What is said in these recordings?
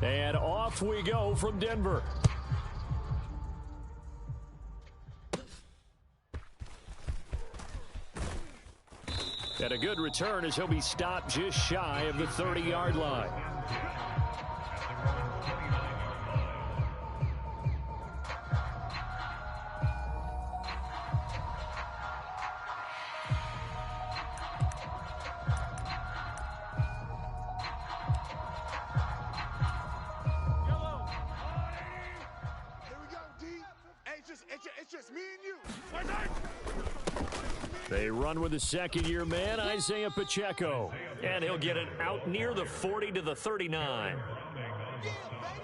And off we go from Denver. And a good return as he'll be stopped just shy of the 30-yard line. It's just me and you. They run with the second-year man, Isaiah Pacheco. And he'll get it out near the 40 to the 39.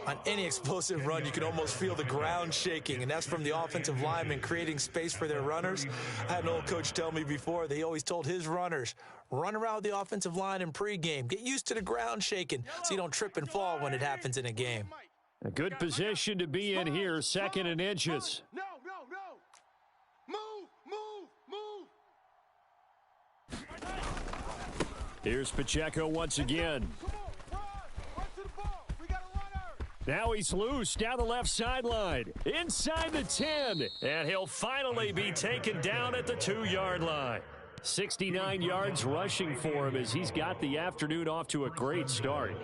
On any explosive run, you can almost feel the ground shaking, and that's from the offensive linemen creating space for their runners. I had an old coach tell me before, they always told his runners, run around the offensive line in pregame. Get used to the ground shaking so you don't trip and fall when it happens in a game. A good position to be in here, second and inches. No. Move. Here's Pacheco once again. Now he's loose down the left sideline, inside the 10, and he'll finally be taken down at the 2-yard line. 69 yards rushing for him as he's got the afternoon off to a great start.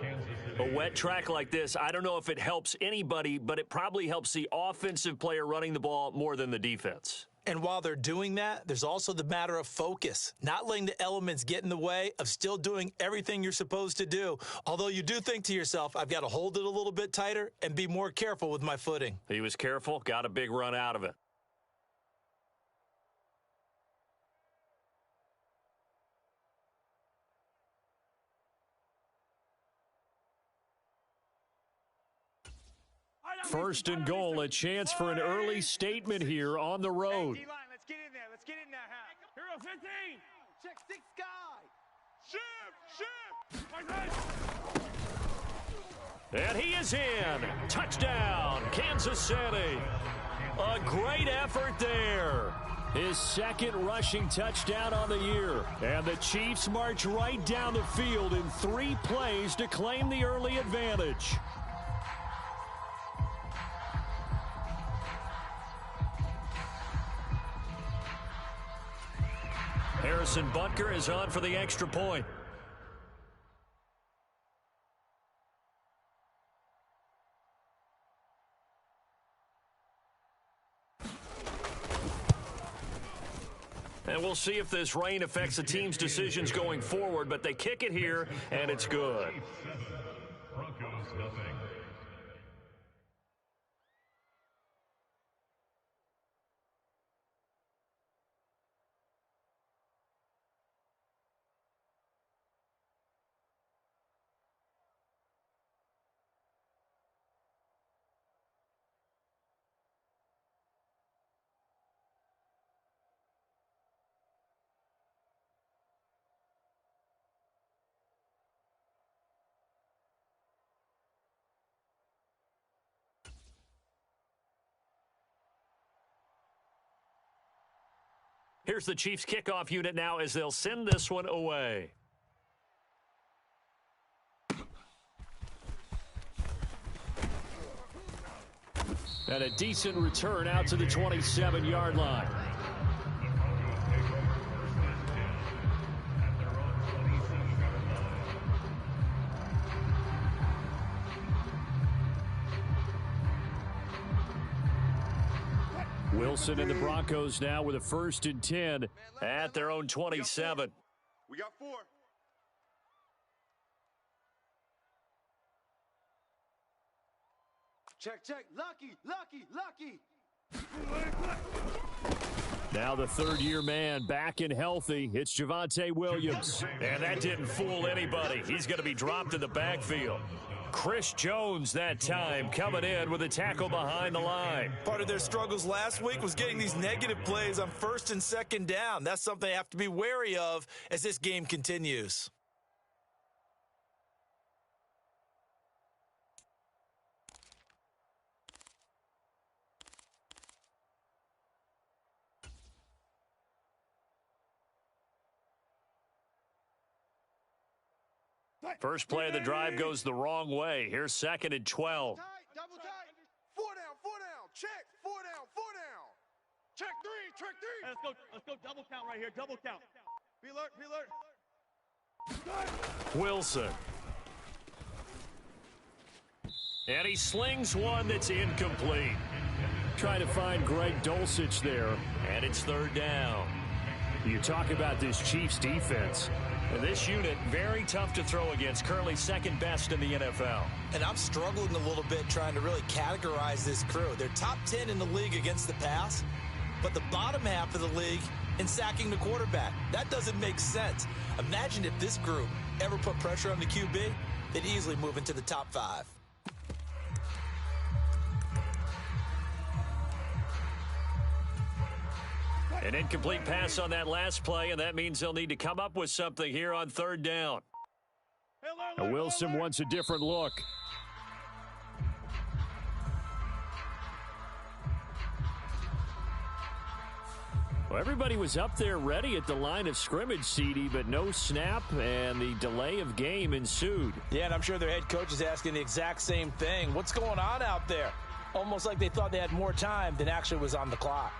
A wet track like this, I don't know if it helps anybody, but it probably helps the offensive player running the ball more than the defense. And while they're doing that, there's also the matter of focus, not letting the elements get in the way of still doing everything you're supposed to do. Although you do think to yourself, I've got to hold it a little bit tighter and be more careful with my footing. He was careful, got a big run out of it. First and goal, a chance for an early statement here on the road. Hey, D-line, let's get in there. Let's get in there. Hero 15. Check 6 guy. And he is in. Touchdown, Kansas City. A great effort there. His second rushing touchdown on the year. And the Chiefs march right down the field in 3 plays to claim the early advantage. Harrison Butker is on for the extra point. And we'll see if this rain affects the team's decisions going forward, but they kick it here, and it's good. Broncos nothing. Here's the Chiefs kickoff unit now as they'll send this one away. And a decent return out to the 27-yard line. Wilson and the Broncos now with a 1st and 10 at their own 27. We got 4. Check. Lucky. Now the 3rd-year man back and healthy. It's Javonte Williams. And that didn't fool anybody. He's going to be dropped in the backfield. Chris Jones that time coming in with a tackle behind the line. Part of their struggles last week was getting these negative plays on 1st and 2nd down. That's something they have to be wary of as this game continues. First play of the drive goes the wrong way. Here's 2nd and 12. Tight, double tight. 4 down. Check. 4 down. Check 3. Let's go double count right here. Double count. Be alert. Wilson. And he slings one that's incomplete. Trying to find Greg Dulcich there. And it's 3rd down. You talk about this Chiefs defense. This unit, very tough to throw against. Currently 2nd best in the NFL. And I'm struggling a little bit trying to really categorize this crew. They're top 10 in the league against the pass, but the bottom half of the league in sacking the quarterback. That doesn't make sense. Imagine if this group ever put pressure on the QB, they'd easily move into the top 5. An incomplete pass on that last play, and that means they'll need to come up with something here on 3rd down. Wilson wants a different look. Well, everybody was up there ready at the line of scrimmage, CD, but no snap, and the delay of game ensued. Yeah, and I'm sure their head coach is asking the exact same thing. What's going on out there? Almost like they thought they had more time than actually was on the clock.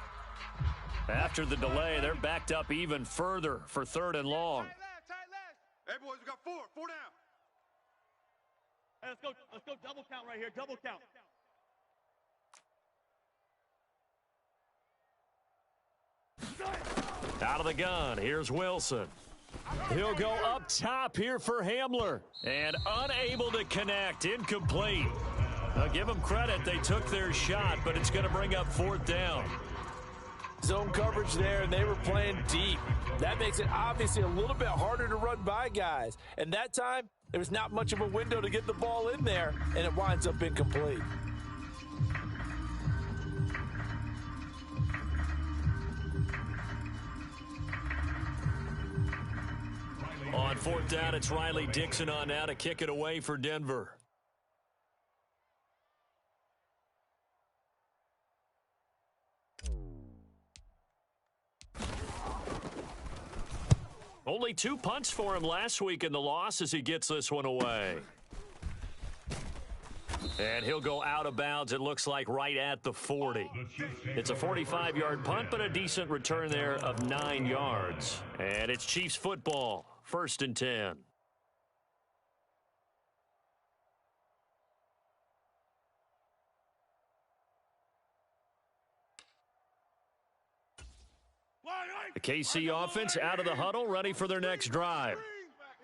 After the delay, they're backed up even further for 3rd and long. Tight last. Hey, boys, we got 4 down. Hey, let's go double count right here. Double count. Out of the gun, here's Wilson. He'll go up top here for Hamler. And unable to connect, incomplete. Now, give them credit, they took their shot, but it's going to bring up 4th down. Zone coverage there, and they were playing deep. That makes it obviously a little bit harder to run by guys. And that time, there was not much of a window to get the ball in there, and it winds up incomplete. On 4th down, it's Riley Dixon on now to kick it away for Denver. Only 2 punts for him last week in the loss as he gets this one away. And he'll go out of bounds, it looks like, right at the 40. It's a 45-yard punt, but a decent return there of 9 yards. And it's Chiefs football, 1st and 10. The KC offense out of the huddle, ready for their next drive.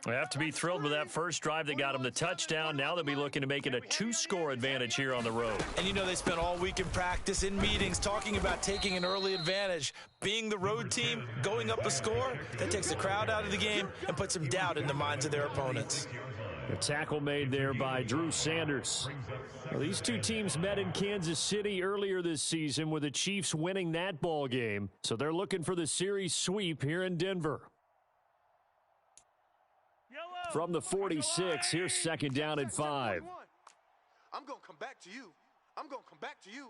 They have to be thrilled with that first drive that got them the touchdown. Now they'll be looking to make it a 2-score advantage here on the road. And you know they spent all week in practice, in meetings, talking about taking an early advantage. Being the road team, going up a score, that takes the crowd out of the game and puts some doubt in the minds of their opponents. A tackle made there by Drew Sanders. Well, these two teams met in Kansas City earlier this season with the Chiefs winning that ball game. So they're looking for the series sweep here in Denver. From the 46, here's 2nd down and 5. I'm going to come back to you.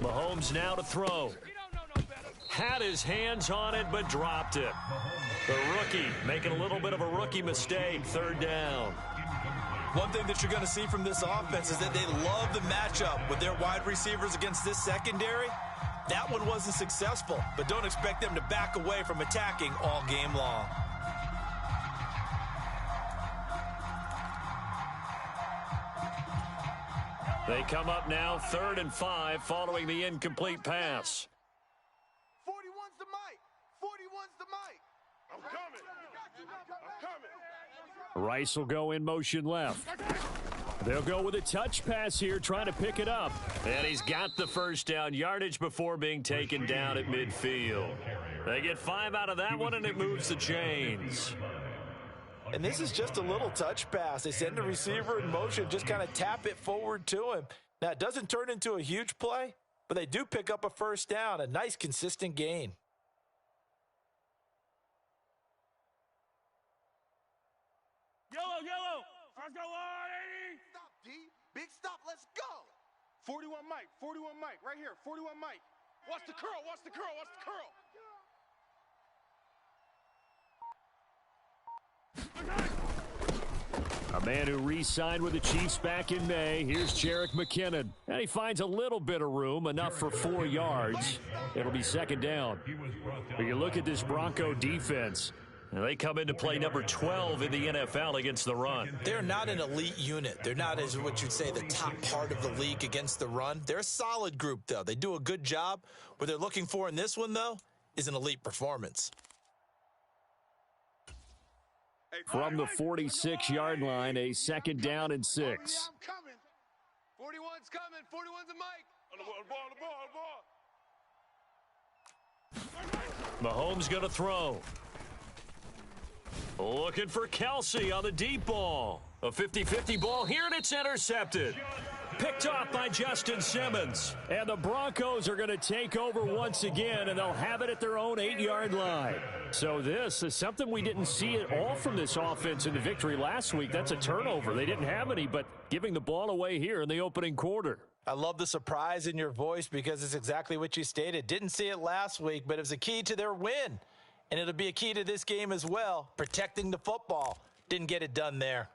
Mahomes now to throw. Had his hands on it, but dropped it. The rookie making a little bit of a rookie mistake, 3rd down. One thing that you're going to see from this offense is that they love the matchup with their wide receivers against this secondary. That one wasn't successful, but don't expect them to back away from attacking all game long. They come up now 3rd and 5 following the incomplete pass. 41's the mic. 41's the mic. I'm coming. Rice will go in motion left. They'll go with a touch pass here, trying to pick it up. And he's got the first down, yardage before being taken down at midfield. They get 5 out of that one, and it moves the chains. And this is just a little touch pass. They send the receiver in motion, just kind of tap it forward to him. Now, it doesn't turn into a huge play, but they do pick up a first down, a nice, consistent gain. Yellow. Let's go, 180. Stop, D. Big stop. Let's go. 41 Mike. Right here. 41 Mike. Watch the curl. man who re-signed with the Chiefs back in May. Here's Jerick McKinnon. And he finds a little bit of room, enough for 4 yards. It'll be second down. But you look at this Bronco defense. And they come into play number 12 in the NFL against the run. They're not an elite unit. They're not, as what you'd say, the top part of the league against the run. They're a solid group, though. They do a good job. What they're looking for in this one, though, is an elite performance. From the 46-yard line, a second down and 6. I'm coming. 41's coming. 41's a mic. On the ball. Mahomes going to throw. Looking for Kelsey on the deep ball. A 50-50 ball here, and it's intercepted. Picked off by Justin Simmons. And the Broncos are going to take over once again, and they'll have it at their own 8-yard line. So this is something we didn't see at all from this offense in the victory last week. That's a turnover. They didn't have any, but giving the ball away here in the opening quarter. I love the surprise in your voice because it's exactly what you stated. Didn't see it last week, but it was a key to their win. And it'll be a key to this game as well, protecting the football. Didn't get it done there.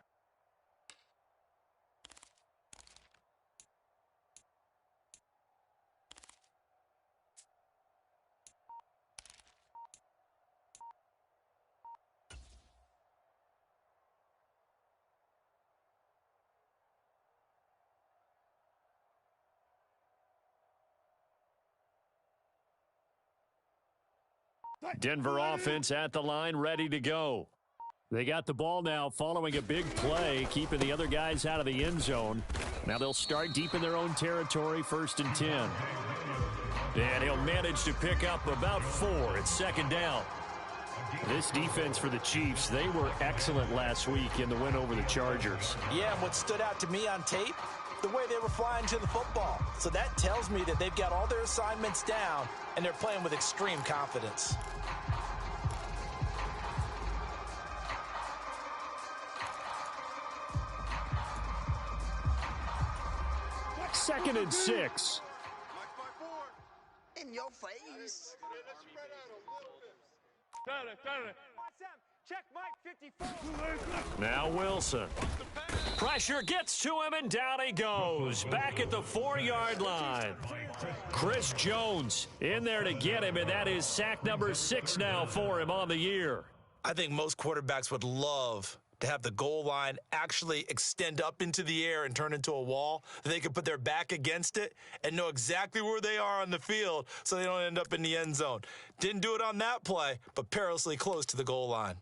Denver offense at the line, ready to go. They got the ball now following a big play, keeping the other guys out of the end zone. Now they'll start deep in their own territory, 1st and 10. And he'll manage to pick up about 4 at second down. This defense for the Chiefs, they were excellent last week in the win over the Chargers. Yeah, and what stood out to me on tape, the way they were flying to the football. So that tells me that they've got all their assignments down, and they're playing with extreme confidence. Second and 6. In your face. Check Mike 54. Now Wilson. Pressure gets to him, and down he goes. Back at the 4-yard line. Chris Jones in there to get him, and that is sack number 6 now for him on the year. I think most quarterbacks would love to have the goal line actually extend up into the air and turn into a wall. They can put their back against it and know exactly where they are on the field so they don't end up in the end zone. Didn't do it on that play, but perilously close to the goal line.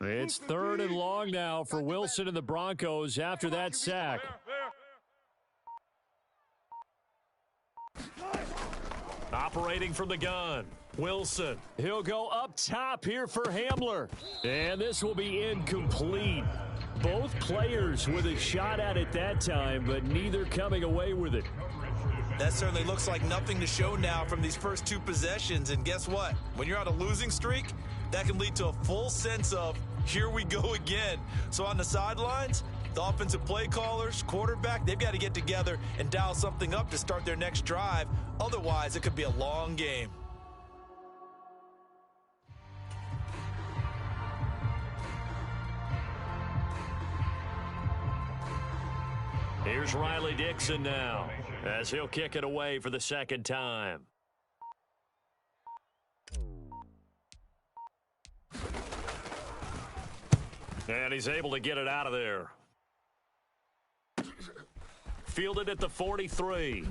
It's 3rd and long now for Wilson and the Broncos after that sack. Operating from the gun, Wilson. He'll go up top here for Hamler. And this will be incomplete. Both players with a shot at it that time, but neither coming away with it. That certainly looks like nothing to show now from these first 2 possessions. And guess what? When you're on a losing streak, that can lead to a full sense of, here we go again. So on the sidelines, the offensive play callers, quarterback, they've got to get together and dial something up to start their next drive. Otherwise, it could be a long game. Here's Riley Dixon now, as he'll kick it away for the second time. And he's able to get it out of there. Fielded at the 43.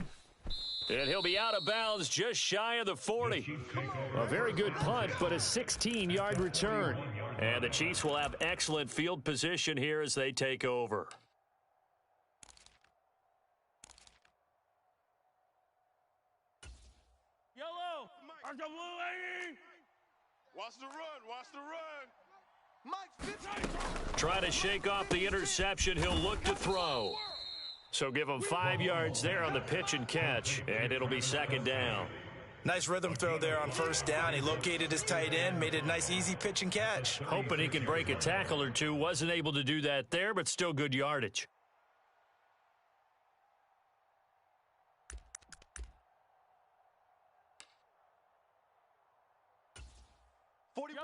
And he'll be out of bounds just shy of the 40. A very good punt, but a 16-yard return. And the Chiefs will have excellent field position here as they take over. Yellow. Watch the blue lady. Watch the run. Watch the run. Mike 50. Try to shake off the interception. He'll look to throw. So give him 5 yards there on the pitch and catch, and it'll be second down. Nice rhythm throw there on first down. He located his tight end, made it a nice easy pitch and catch. Hoping he can break a tackle or two. Wasn't able to do that there, but still good yardage.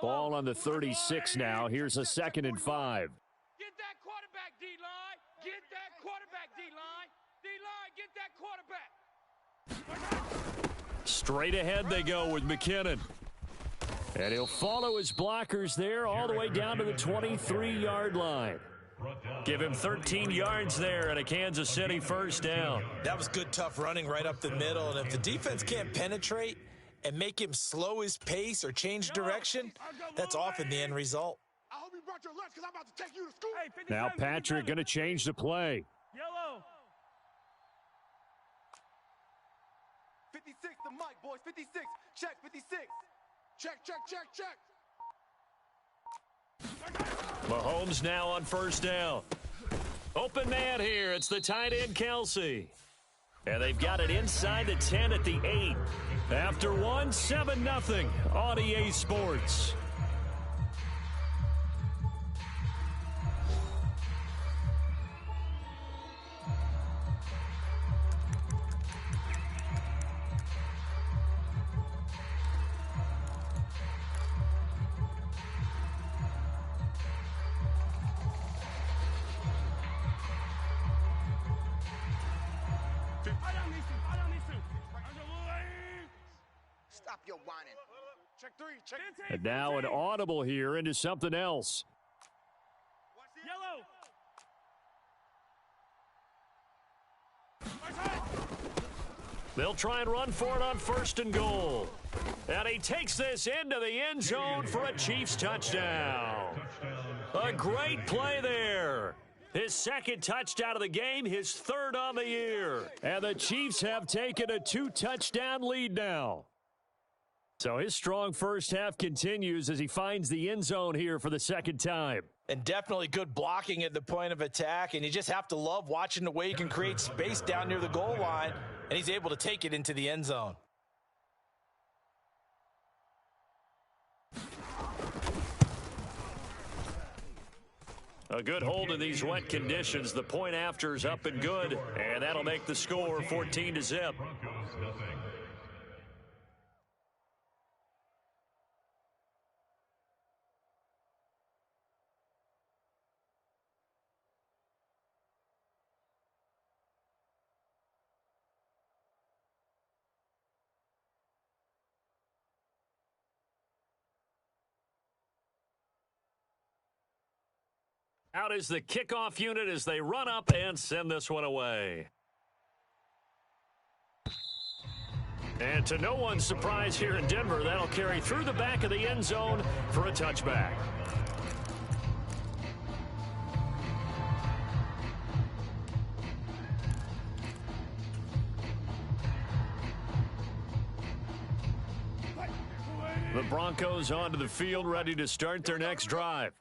Ball on the 36 now. Here's a 2nd and 5. Get that quarterback, D-line. Get that quarterback, D-line. D-line, get that quarterback. Straight ahead they go with McKinnon. And he'll follow his blockers there all the way down to the 23-yard line. Give him 13 yards there and a Kansas City first down. That was good, tough running right up the middle. And if the defense can't penetrate and make him slow his pace or change direction, that's often the end result. I hope you brought your lunch because I'm about to take you to school. Now Patrick going to change the play. Yellow. 56, the mic, boys. 56. Check, 56. Check, check, check, check. Mahomes now on first down. Open man here. It's the tight end, Kelsey. And they've got it inside the 10 at the 8. After 7-0 on EA Sports. Stop your whining. Check 3, check. And now an audible here into something else. Yellow. They'll try and run for it on 1st and goal. And he takes this into the end zone for a Chiefs touchdown. A great play there. His 2nd touchdown of the game, his 3rd on the year. And the Chiefs have taken a 2-touchdown lead now. So his strong first half continues as he finds the end zone here for the 2nd time. And definitely good blocking at the point of attack. And you just have to love watching the way he can create space down near the goal line. And he's able to take it into the end zone. A good hold in these wet conditions. The point after is up and good. And that'll make the score 14-0. Broncos nothing. Out is the kickoff unit as they run up and send this one away. And to no one's surprise here in Denver, that'll carry through the back of the end zone for a touchback. The Broncos onto the field, ready to start their next drive.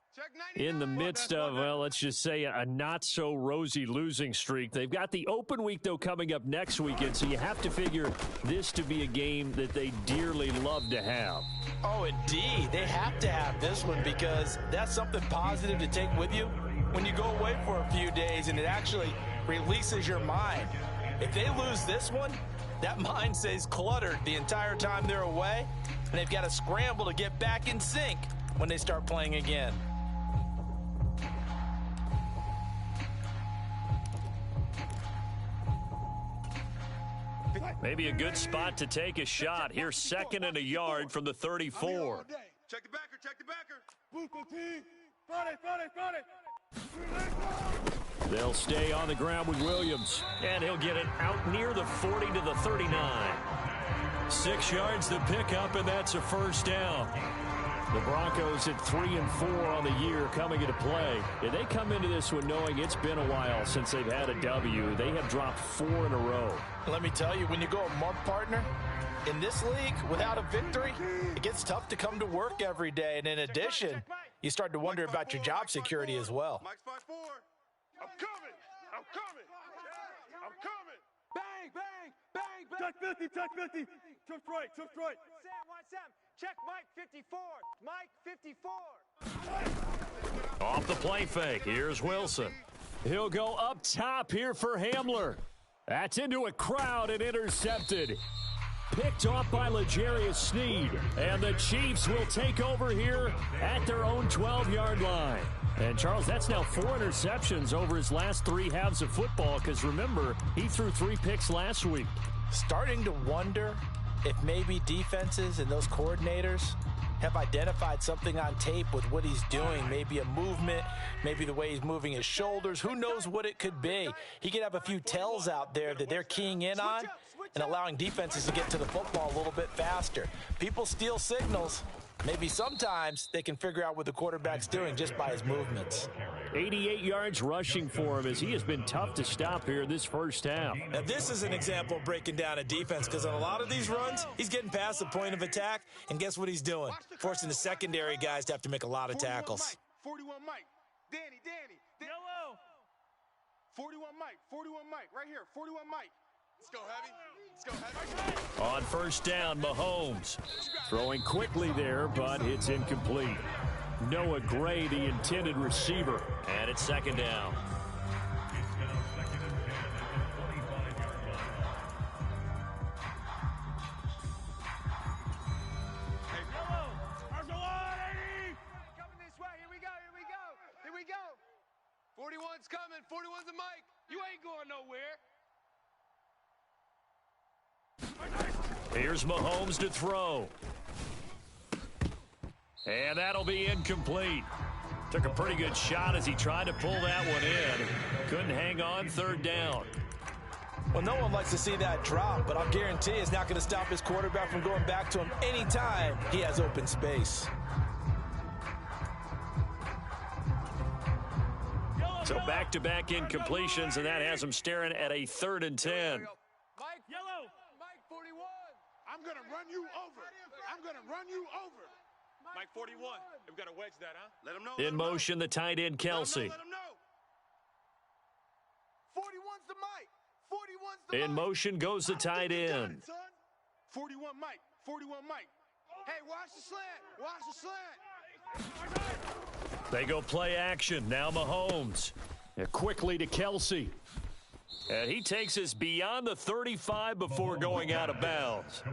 In the midst of, well, let's just say a not-so-rosy losing streak. They've got the open week, though, coming up next weekend, so you have to figure this to be a game that they dearly love to have. Oh, indeed. They have to have this one because that's something positive to take with you when you go away for a few days, and it actually releases your mind. If they lose this one, that mind stays cluttered the entire time they're away, and they've got to scramble to get back in sync when they start playing again. Maybe a good spot to take a shot. Here's 2nd and a yard from the 34. Check the backer, check the backer. They'll stay on the ground with Williams, and he'll get it out near the 40 to the 39. 6 yards to pick up, and that's a first down. The Broncos at 3-4 on the year coming into play. And they come into this one knowing it's been a while since they've had a W. They have dropped 4 in a row. Let me tell you, when you go a month, partner, in this league, without a victory, it gets tough to come to work every day. And in addition, you start to wonder about your job security as well. Mike's 5-4. I'm coming. I'm coming. I'm coming. Bang, bang, bang, bang. Check 50, check 50. Took right, took right. Sam. Check Mike 54. Mike 54. Off the play fake. Here's Wilson. He'll go up top here for Hamler. That's into a crowd and intercepted. Picked off by L'Jarius Sneed. And the Chiefs will take over here at their own 12-yard line. And, Charles, that's now 4 interceptions over his last 3 halves of football because, remember, he threw 3 picks last week. Starting to wonder if maybe defenses and those coordinators have identified something on tape with what he's doing. Maybe a movement, maybe the way he's moving his shoulders. Who knows what it could be? He could have a few tells out there that they're keying in on and allowing defenses to get to the football a little bit faster. People steal signals. Maybe sometimes they can figure out what the quarterback's doing just by his movements. 88 yards rushing for him as he has been tough to stop here in this first half. Now, this is an example of breaking down a defense because on a lot of these runs, he's getting past the point of attack, and guess what he's doing? Forcing the secondary guys to have to make a lot of tackles. 41 Mike. Danny. Yellow. 41 Mike. Right here. 41 Mike. Let's go, Heavy. On first down, Mahomes throwing quickly there, but it's incomplete. Noah Gray, the intended receiver, and it's second down. It's now second and 10 at the 25-yard line. Hey, yellow. Arsenal 80. Coming this way. Here we go. 41's coming. 41's a Mike. You ain't going nowhere. Here's Mahomes to throw. And that'll be incomplete. Took a pretty good shot as he tried to pull that one in. Couldn't hang on, third down. Well, no one likes to see that drop, but I'll guarantee it's not going to stop his quarterback from going back to him anytime he has open space. So back-to-back incompletions, and that has him staring at a 3rd and 10. Mike, Yellow. Mike 41. I'm going to run you over. Mike 41. We've got to wedge that, huh? Let him know. In motion, the tight end, Kelsey. Let him know. 41's the Mike. 41's the In Mike. motion goes the tight end. 41 Mike. Hey, watch the slant. They go play action. Now Mahomes. Quickly to Kelsey. And he takes us beyond the 35 before going out of bounds.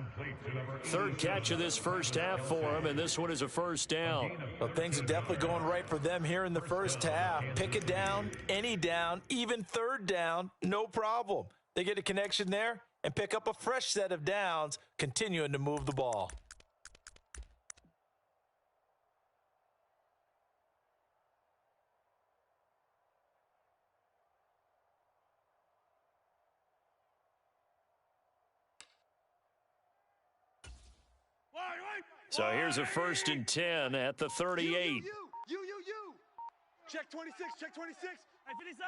Third catch of this first half for him, and this one is a first down. Well, things are definitely going right for them here in the first half. Pick it down, any down, even third down, no problem. They get a connection there and pick up a fresh set of downs, continuing to move the ball. So here's a 1st and 10 at the 38. You. Check 26. Hey, 57.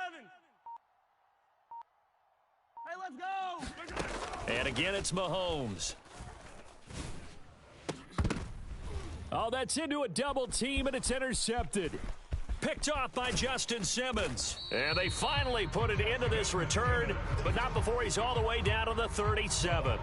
Hey, let's go. And again, it's Mahomes. Oh, that's into a double team, and it's intercepted. Picked off by Justin Simmons. And they finally put it into this return, but not before he's all the way down to the 37.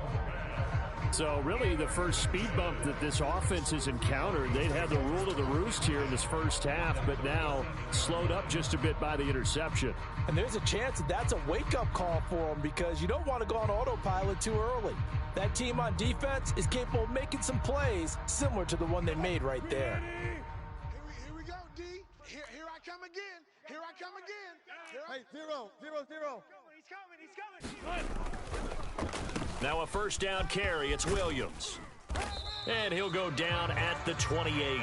So really the first speed bump that this offense has encountered. They'd had the rule of the roost here in this first half, but now slowed up just a bit by the interception. And there's a chance that that's a wake-up call for them because you don't want to go on autopilot too early. That team on defense is capable of making some plays similar to the one they made right there. Here we go, D. Here I come again. Hey, 0. He's coming. Now a first down carry. It's Williams. And he'll go down at the 28.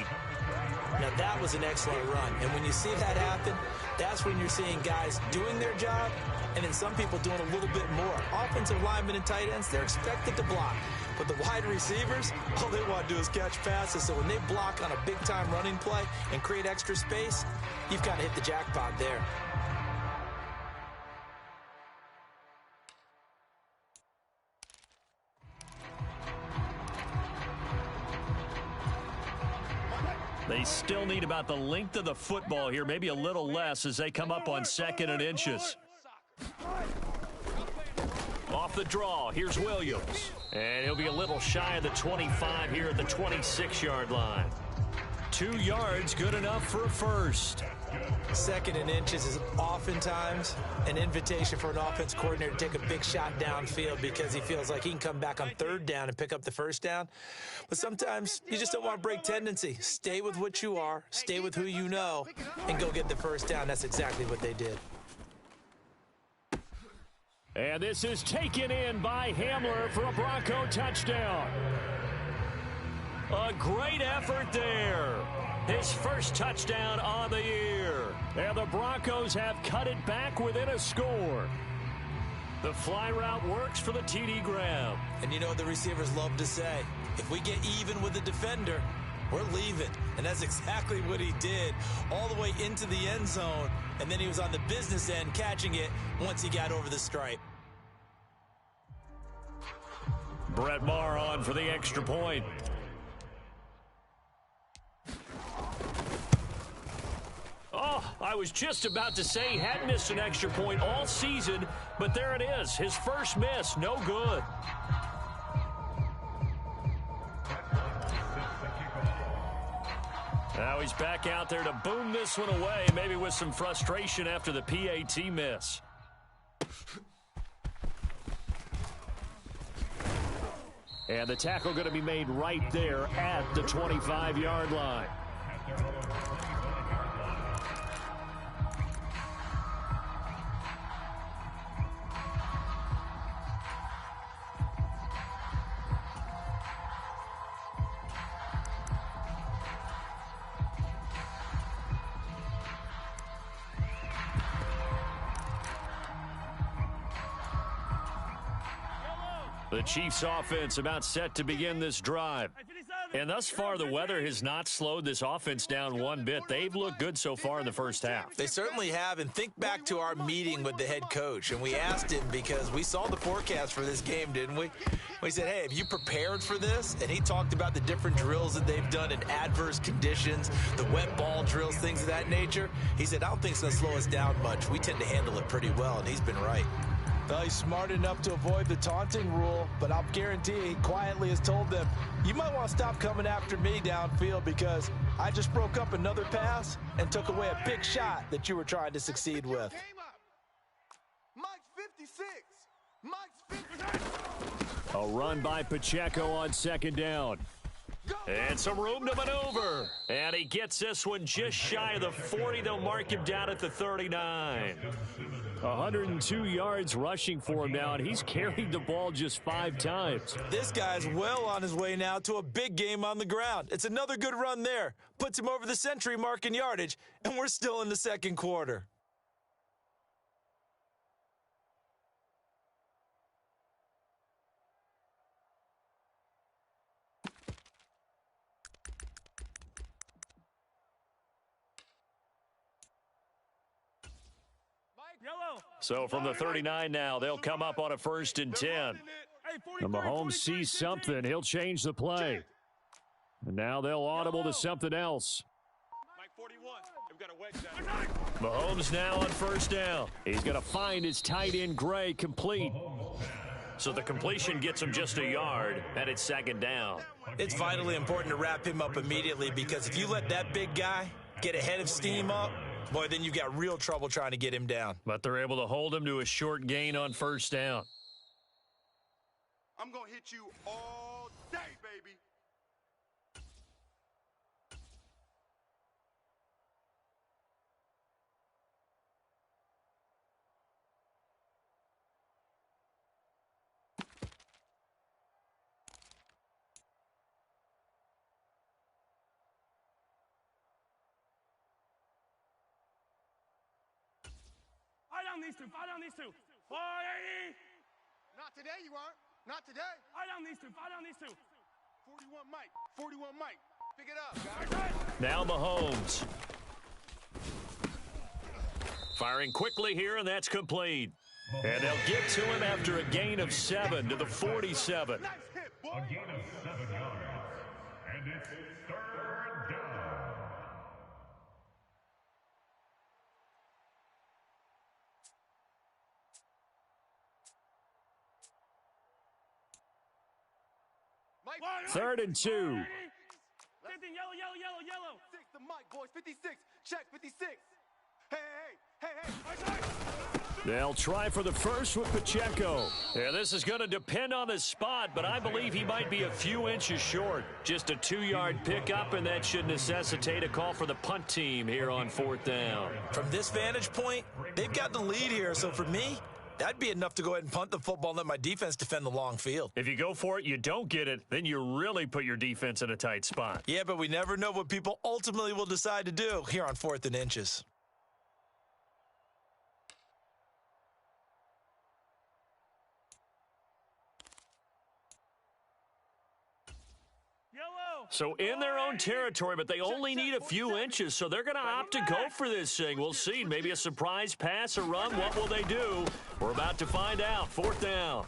Now that was an excellent run. And when you see that happen, that's when you're seeing guys doing their job and then some people doing a little bit more. Offensive linemen and tight ends, they're expected to block. But the wide receivers, all they want to do is catch passes. So when they block on a big-time running play and create extra space, you've kind of hit the jackpot there. They still need about the length of the football here, maybe a little less as they come up on 2nd and inches. Off the draw, here's Williams. And he'll be a little shy of the 25 here at the 26-yard line. 2 yards, good enough for a first. 2nd and inches is oftentimes an invitation for an offense coordinator to take a big shot downfield because he feels like he can come back on 3rd down and pick up the first down. But sometimes you just don't want to break tendency. Stay with what you are, stay with who you know, and go get the first down. That's exactly what they did. And this is taken in by Hamler for a Bronco touchdown. A great effort there. His first touchdown on the year. And the Broncos have cut it back within a score. The fly route works for the TD grab. And you know what the receivers love to say? If we get even with the defender, we're leaving. And that's exactly what he did, all the way into the end zone. And then he was on the business end catching it once he got over the stripe. Brett Maher on for the extra point. Oh, I was just about to say he hadn't missed an extra point all season, but there it is. His first miss, no good. Now he's back out there to boom this one away, maybe with some frustration after the PAT miss. And the tackle going to be made right there at the 25-yard line. The Chiefs offense about set to begin this drive. And thus far, the weather has not slowed this offense down one bit. They've looked good so far in the first half. They certainly have, and think back to our meeting with the head coach, and we asked him because we saw the forecast for this game, didn't we? We said, hey, have you prepared for this? And he talked about the different drills that they've done in adverse conditions, the wet ball drills, things of that nature. He said, I don't think it's going to slow us down much. We tend to handle it pretty well, and he's been right. Well, he's smart enough to avoid the taunting rule, but I'll guarantee he quietly has told them, you might want to stop coming after me downfield because I just broke up another pass and took away a big shot that you were trying to succeed with. Mike's 56. Mike's 56. A run by Pacheco on 2nd down. And some room to maneuver. And he gets this one just shy of the 40. They'll mark him down at the 39. 102 yards rushing for him now, and he's carried the ball just 5 times. This guy's well on his way now to a big game on the ground. It's another good run there. Puts him over the century mark in yardage, and we're still in the 2nd quarter. So from the 39 now, they'll come up on a 1st and 10. And Mahomes sees something. He'll change the play. And now they'll audible to something else. Mike 41. We've got a wedge down. Mahomes now on 1st down. He's going to find his tight end, Gray, complete. So the completion gets him just a yard, and it's 2nd down. It's vitally important to wrap him up immediately because if you let that big guy get ahead of steam up, boy, then you've got real trouble trying to get him down. But they're able to hold him to a short gain on 1st down. I'm going to hit you all day, baby. These two, fire down these two. 480. Not today, you aren't. Not today. Fire down these two, fire down these two. 41 Mike. 41 Mike. Pick it up, guys. Now Mahomes. Firing quickly here, and that's complete. And they'll get to him after a gain of 7 to the 47. Nice hit, boy. A gain of 7 yards. And it's 3rd down. Mike. 3rd and 2. Yellow, yellow, yellow, yellow. the mic, boys. 56. Check 56. Hey. They'll try for the first with Pacheco. Yeah, this is going to depend on the spot, but I believe he might be a few inches short. Just a 2-yard pickup, and that should necessitate a call for the punt team here on 4th down. From this vantage point, they've got the lead here, so for me, that'd be enough to go ahead and punt the football and let my defense defend the long field. If you go for it, you don't get it, then you really put your defense in a tight spot. Yeah, but we never know what people ultimately will decide to do here on 4th and inches. So in their own territory, but they only need a few inches, so they're going to opt to go for this thing. We'll see. Maybe a surprise pass or run. What will they do? We're about to find out. 4th down.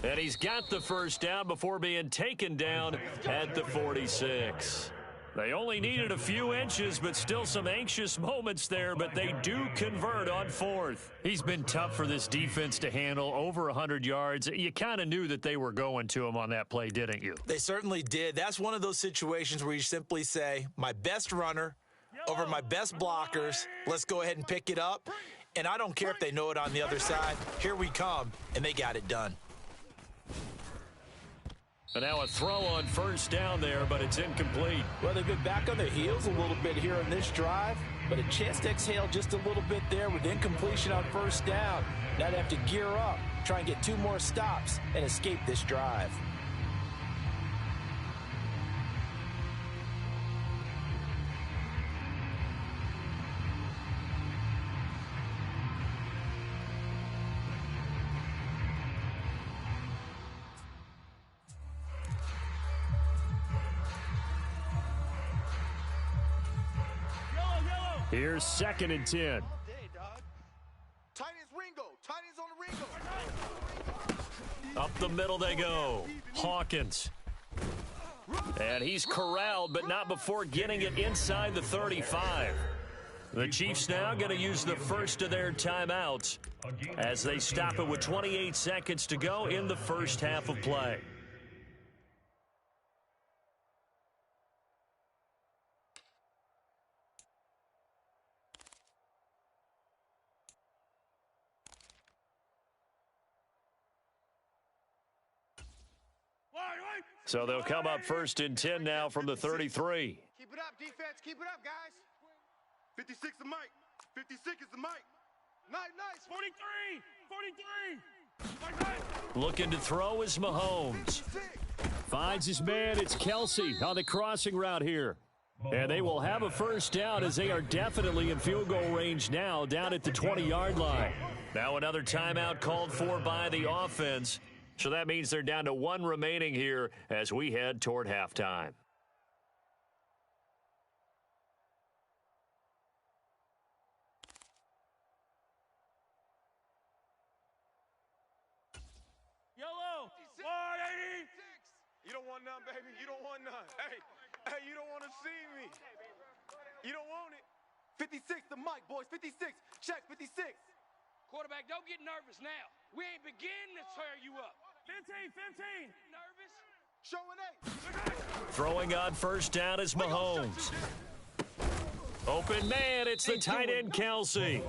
And he's got the first down before being taken down at the 46. They only needed a few inches, but still some anxious moments there, but they do convert on 4th. He's been tough for this defense to handle, over 100 yards. You kind of knew that they were going to him on that play, didn't you? They certainly did. That's one of those situations where you simply say, my best runner over my best blockers, let's go ahead and pick it up. And I don't care if they know it on the other side. Here we come, and they got it done. And now a throw on 1st down there, but it's incomplete. Well, they've been back on their heels a little bit here on this drive, but a chance to exhale just a little bit there with incompletion on 1st down. Now they have to gear up, try and get 2 more stops, and escape this drive. Here's 2nd and 10. All day, dog. Tight as Ringo. Tight as on the Ringo. Up the middle they go. Hawkins. And he's corralled, but not before getting it inside the 35. The Chiefs now going to use the first of their timeouts as they stop it with 28 seconds to go in the first half of play. So they'll come up 1st and 10 now from the 33. Keep it up, defense. Keep it up, guys. 56 the mic. 56 is the mic. Nice. 43. Looking to throw is Mahomes. Finds his man. It's Kelsey on the crossing route here. And they will have a first down as they are definitely in field goal range now down at the 20-yard line. Now another timeout called for by the offense. So that means they're down to 1 remaining here as we head toward halftime. Yellow. 180. You don't want none, baby. You don't want none. Hey, you don't want to see me. You don't want it. 56 the mic, boys. 56. Check 56. Quarterback, don't get nervous now. We ain't beginning to tear you up. 15. Nervous? Showing 8. Throwing on first down is Mahomes. Open man, it's the tight end Kelsey.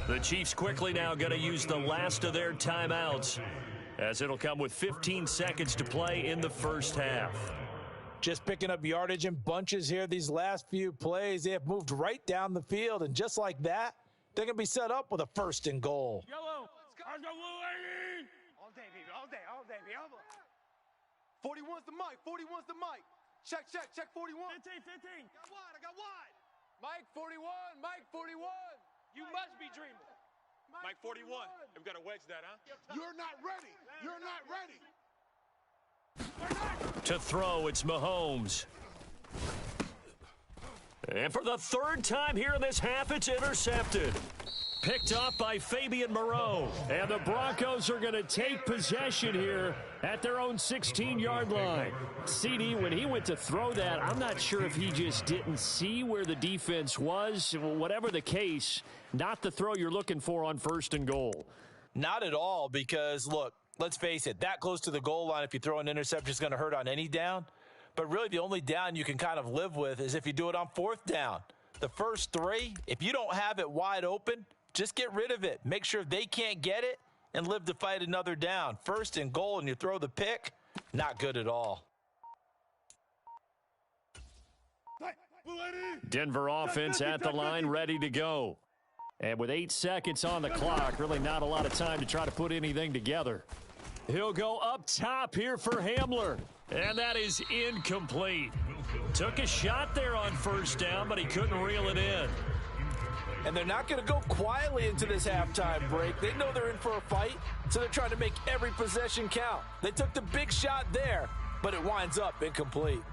The Chiefs quickly now going to use the last of their timeouts as it'll come with 15 seconds to play in the first half. Just picking up yardage in bunches here these last few plays. They have moved right down the field, and just like that, they're going to be set up with a 1st and goal. Yellow. Let's go, 80. All day, baby. All day. 41's the mic. 41's the mic. Check 41. 15. I got wide. Mike 41. You must be dreaming. Mike 41. We've got to wedge that, huh? You're not ready. To throw, it's Mahomes. And for the 3rd time here in this half, it's intercepted. Picked off by Fabian Moreau. And the Broncos are going to take possession here at their own 16-yard line. CD, when he went to throw that, I'm not sure if he just didn't see where the defense was. Whatever the case, not the throw you're looking for on 1st and goal. Not at all, because, look, let's face it, that close to the goal line, if you throw an interception, is going to hurt on any down. But really, the only down you can kind of live with is if you do it on 4th down. The first 3, if you don't have it wide open, just get rid of it. Make sure they can't get it and live to fight another down. 1st and goal, and you throw the pick, not good at all. Denver offense at the line, ready to go. And with 8 seconds on the clock, really not a lot of time to try to put anything together. He'll go up top here for Hamler. And that is incomplete. Took a shot there on 1st down, but he couldn't reel it in. And they're not going to go quietly into this halftime break. They know they're in for a fight, so they're trying to make every possession count. They took the big shot there, but it winds up incomplete.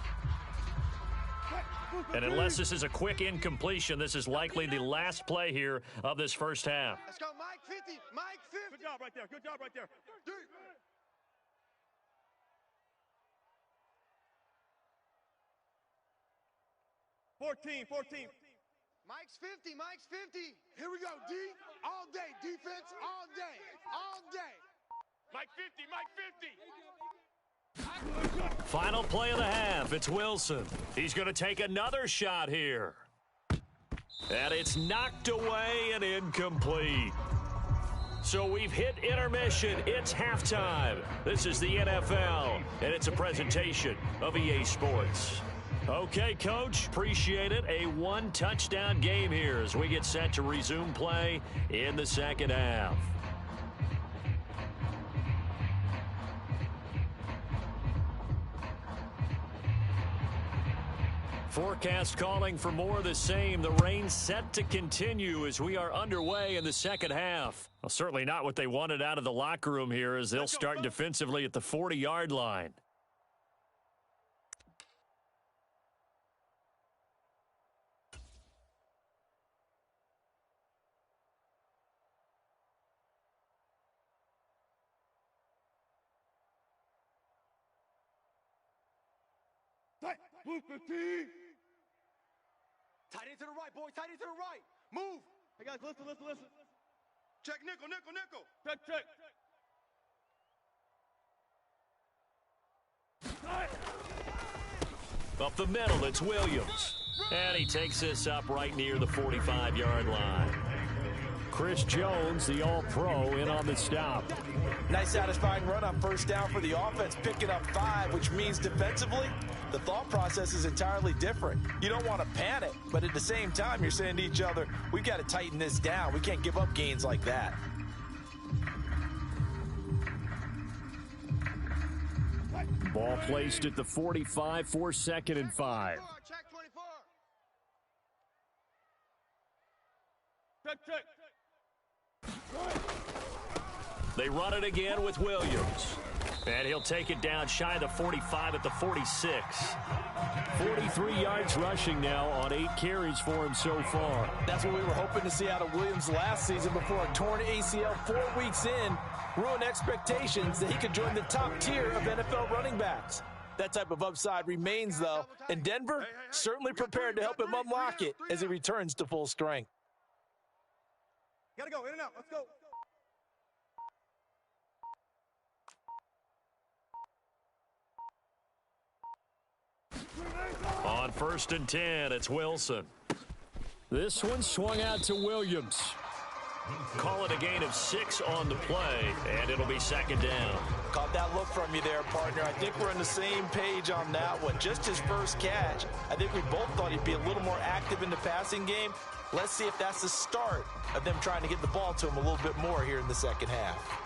And unless this is a quick incompletion, this is likely the last play here of this first half. Let's go, Mike 50. Mike 50. Good job right there. Good job right there. 14. Mike's 50. Mike's 50. Here we go, D. All day. Defense all day. All day. Mike 50. Mike 50. Final play of the half. It's Wilson. He's going to take another shot here. And it's knocked away and incomplete. So we've hit intermission. It's halftime. This is the NFL, and it's a presentation of EA Sports. Okay, Coach, appreciate it. A 1-touchdown game here as we get set to resume play in the second half. Forecast calling for more of the same. The rain set to continue as we are underway in the second half. Well, certainly not what they wanted out of the locker room here as they'll start defensively at the 40-yard line. Move 15. Tight end to the right, boys. Tight end to the right. Move. Hey, guys, listen. Check nickel. Check. Up the middle, it's Williams. And he takes this up right near the 45-yard line. Chris Jones, the All-Pro, in on the stop. Nice satisfying run on 1st down for the offense, picking up 5, which means defensively, the thought process is entirely different. You don't want to panic, but at the same time, you're saying to each other, we've got to tighten this down. We can't give up gains like that. Ball placed at the 45 for 2nd and 5. Check 24. Check. They run it again with Williams. And he'll take it down shy of the 45 at the 46. 43 yards rushing now on 8 carries for him so far. That's what we were hoping to see out of Williams last season before a torn ACL 4 weeks in ruined expectations that he could join the top tier of NFL running backs. That type of upside remains, though, and Denver certainly prepared to help him unlock it as he returns to full strength. Gotta go. In and out. Let's go. On 1st and 10, it's Wilson. This one swung out to Williams. Call it a gain of 6 on the play, and it'll be 2nd down. Caught that look from you there, partner. I think we're on the same page on that one. Just his first catch. I think we both thought he'd be a little more active in the passing game. Let's see if that's the start of them trying to get the ball to him a little bit more here in the second half.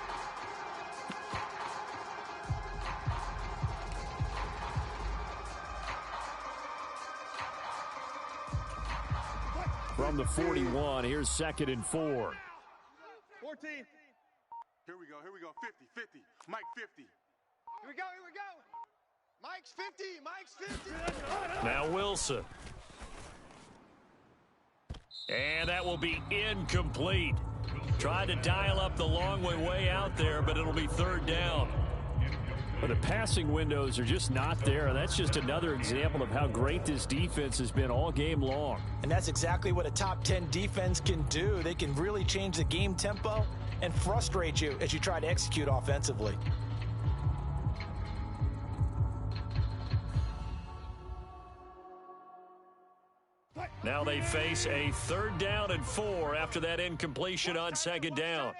From the 41, here's 2nd and 4. 14. Here we go. 50. Mike 50. Here we go. Mike's 50. Now Wilson. And that will be incomplete. Tried to dial up the long way out there, but it'll be 3rd down. But the passing windows are just not there. And that's just another example of how great this defense has been all game long. And that's exactly what a top 10 defense can do. They can really change the game tempo and frustrate you as you try to execute offensively. Now they face a 3rd down and 4 after that incompletion on 2nd down.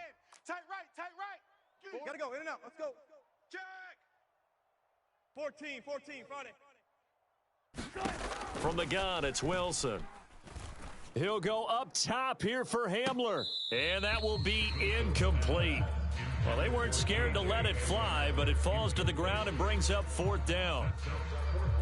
Tight right. Gotta go, in and out. Let's go. Check. 14, Friday. From the gun, it's Wilson. He'll go up top here for Hamler. And that will be incomplete. Well, they weren't scared to let it fly, but it falls to the ground and brings up 4th down.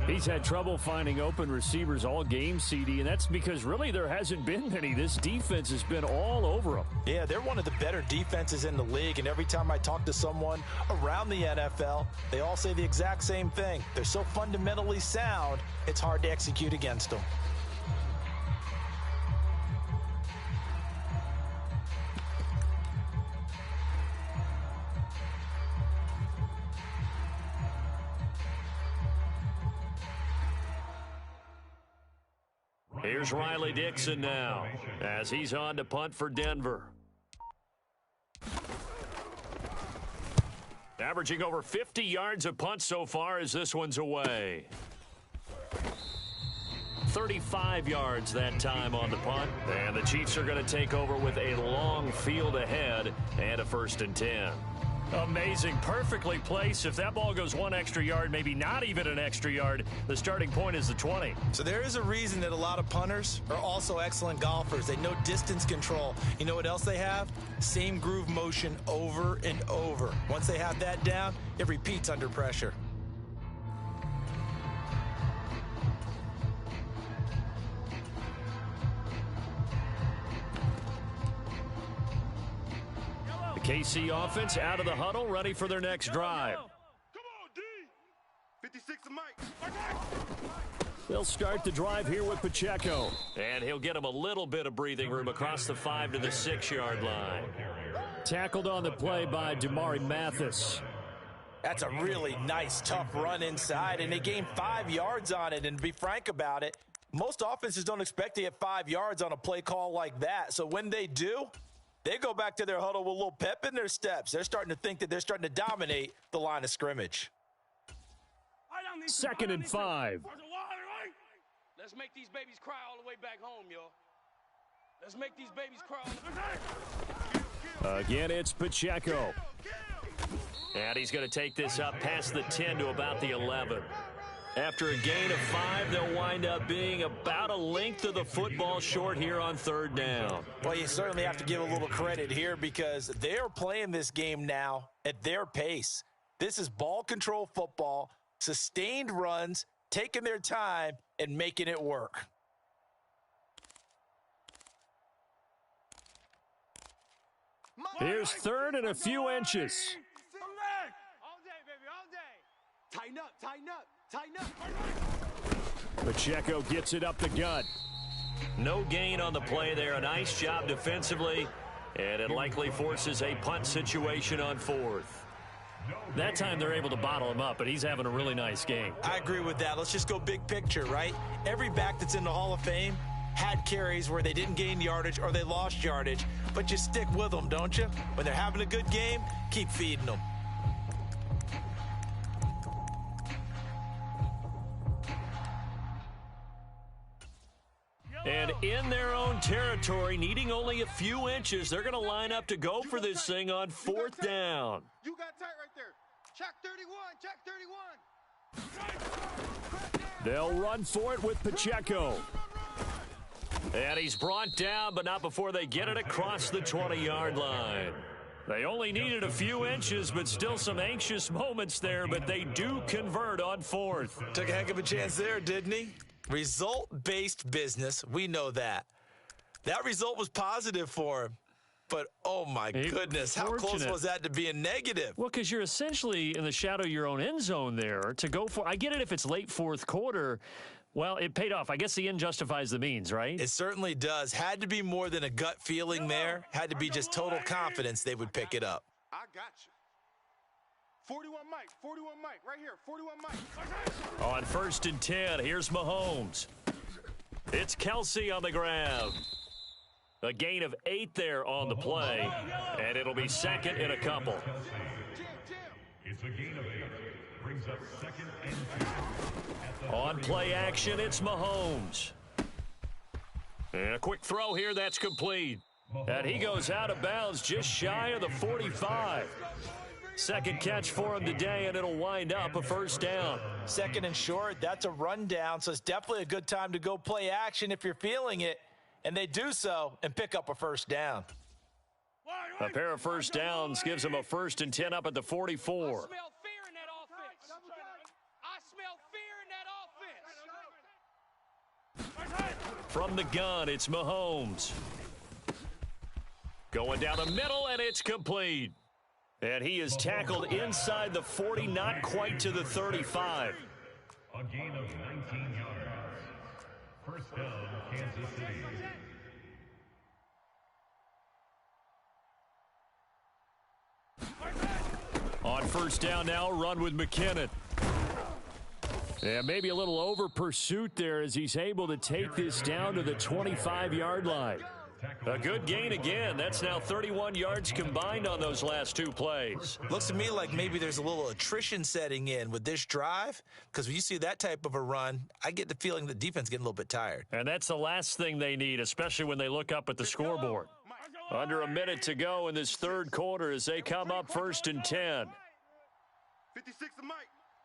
He's had trouble finding open receivers all game, CD, and that's because really there hasn't been many. This defense has been all over them. Yeah, they're one of the better defenses in the league, and every time I talk to someone around the NFL, they all say the exact same thing. They're so fundamentally sound, it's hard to execute against them. Here's Riley Dixon now as he's on to punt for Denver. Averaging over 50 yards a punt so far as this one's away. 35 yards that time on the punt. And the Chiefs are going to take over with a long field ahead and a 1st and 10. Amazing. Perfectly placed. If that ball goes 1 extra yard, maybe not even an extra yard, the starting point is the 20. So there is a reason that a lot of punters are also excellent golfers. They know distance control. You know what else they have? Same groove motion over and over. Once they have that down, it repeats under pressure. KC offense out of the huddle, ready for their next drive. Come on, D. 56 to Mike. They'll start the drive here with Pacheco. And he'll get him a little bit of breathing room across the 5 to the 6-yard line. Tackled on the play by Damari Mathis. That's a really nice, tough run inside, and they gained 5 yards on it. And to be frank about it, most offenses don't expect to get 5 yards on a play call like that. So when they do, they go back to their huddle with a little pep in their steps. They're starting to think that they're starting to dominate the line of scrimmage. 2nd and 5. Let's make these babies cry all the way back home, y'all. Let's make these babies cry all the way. Again, it's Pacheco. And he's going to take this up past the 10 to about the 11. After a gain of 5, they'll wind up being about a length of the football short here on 3rd down. Well, you certainly have to give a little credit here because they're playing this game now at their pace. This is ball control football, sustained runs, taking their time, and making it work. Here's 3rd and a few inches. All day, baby, all day. Tighten up. Pacheco gets it up the gut. No gain on the play there. A nice job defensively, and it likely forces a punt situation on 4th. That time they're able to bottle him up, but he's having a really nice game. I agree with that. Let's just go big picture, right? Every back that's in the Hall of Fame had carries where they didn't gain yardage or they lost yardage, but you stick with them, don't you? When they're having a good game, keep feeding them. And in their own territory, needing only a few inches, they're going to line up to go for this thing on 4th down. You got tight right there. Check 31. They'll run for it with Pacheco. And he's brought down, but not before they get it across the 20-yard line. They only needed a few inches, but still some anxious moments there, but they do convert on 4th. Took a heck of a chance there, didn't he? Result-based business, we know that. That result was positive for him. But, oh, my goodness, how close was that to being negative? Well, because you're essentially in the shadow of your own end zone there to go for. I get it if it's late 4th quarter. Well, it paid off. I guess the end justifies the means, right? It certainly does. Had to be more than a gut feeling there. Had to be just total confidence they would pick it up. I got you. 41 Mike, right here, 41 Mike. On 1st and 10, here's Mahomes. It's Kelsey on the ground. A gain of 8 there on the play, and it'll be 2nd in a couple. It's a gain of 8. Brings up 2nd and 2. On play action, it's Mahomes. And a quick throw here, that's complete. And he goes out of bounds just shy of the 45. Second catch for him today, and it'll wind up a first down. Second and short, that's a rundown, so it's definitely a good time to go play action if you're feeling it. And they do so and pick up a first down. A pair of first downs gives them a 1st and 10 up at the 44. I smell fear in that offense. I smell fear in that offense. From the gun, it's Mahomes. Going down the middle, and it's complete. And he is tackled inside the 40, not quite to the 35. A gain of 19 yards. First down, Kansas City. On first down now, run with McKinnon. And maybe a little over pursuit there as he's able to take this down to the 25-yard line. A good gain again. That's now 31 yards combined on those last 2 plays. Looks to me like maybe there's a little attrition setting in with this drive, because when you see that type of a run, I get the feeling the defense is getting a little bit tired. And that's the last thing they need, especially when they look up at the scoreboard. Under a minute to go in this third quarter as they come up 1st and 10. 56 the mic.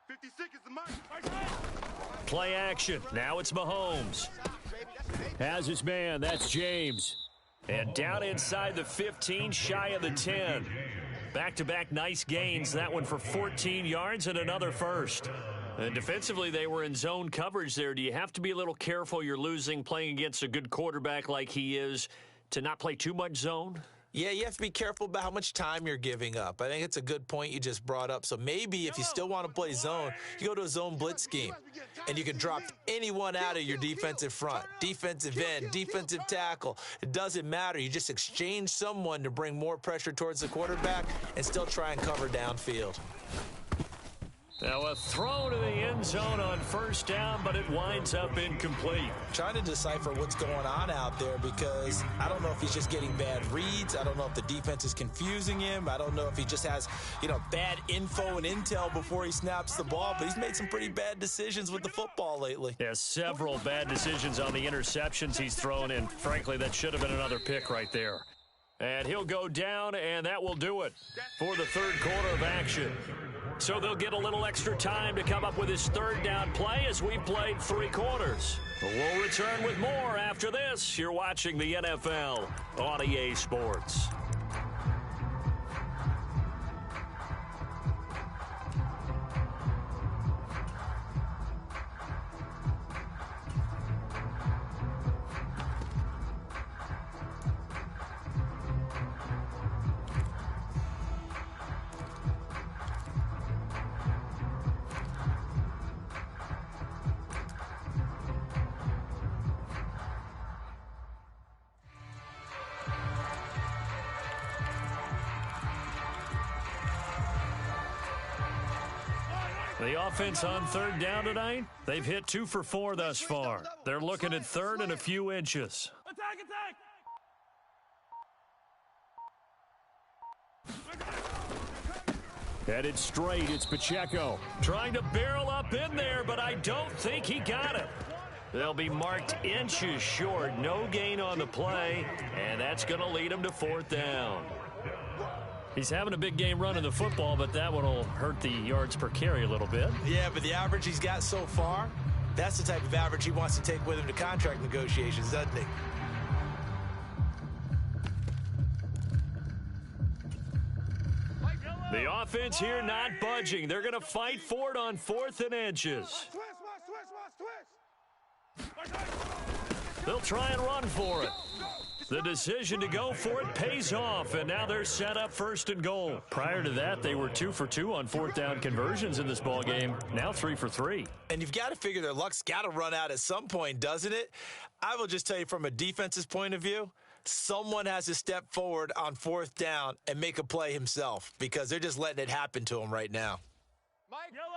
56 is the mic. Play action. Now it's Mahomes. Has his man. That's James. And down inside the 15, shy of the 10. Back-to-back nice gains. That one for 14 yards and another first. And defensively, they were in zone coverage there. Do you have to be a little careful you're losing playing against a good quarterback like he is to not play too much zone? Yeah, you have to be careful about how much time you're giving up. I think it's a good point you just brought up. So maybe if you still want to play zone, you go to a zone blitz scheme, and you can drop anyone out of your defensive front, defensive end, defensive tackle. It doesn't matter. You just exchange someone to bring more pressure towards the quarterback and still try and cover downfield. Now a throw to the end zone on first down, but it winds up incomplete. Trying to decipher what's going on out there, because I don't know if he's just getting bad reads. I don't know if the defense is confusing him. I don't know if he just has, bad info and intel before he snaps the ball, but he's made some pretty bad decisions with the football lately. Yeah, several bad decisions on the interceptions he's thrown in. Frankly, that should have been another pick right there. And he'll go down, and that will do it for the third quarter of action. So they'll get a little extra time to come up with his third down play as we played 3 quarters. We'll return with more after this. You're watching the NFL on EA Sports. The offense on third down tonight, they've hit 2 for 4 thus far. They're looking at third and a few inches. Headed straight, it's Pacheco. Trying to barrel up in there, but I don't think he got it. They'll be marked inches short. No gain on the play, and that's going to lead him to 4th down. He's having a big game running the football, but that one will hurt the yards per carry a little bit. Yeah, but the average he's got so far, that's the type of average he wants to take with him to contract negotiations, doesn't he? The offense here not budging. They're going to fight for it on 4th and inches. They'll try and run for it. The decision to go for it pays off, and now they're set up 1st and goal. Prior to that, they were 2 for 2 on 4th down conversions in this ballgame. Now 3 for 3. And you've got to figure their luck's got to run out at some point, doesn't it? I will just tell you from a defense's point of view, someone has to step forward on 4th down and make a play himself, because they're just letting it happen to him right now.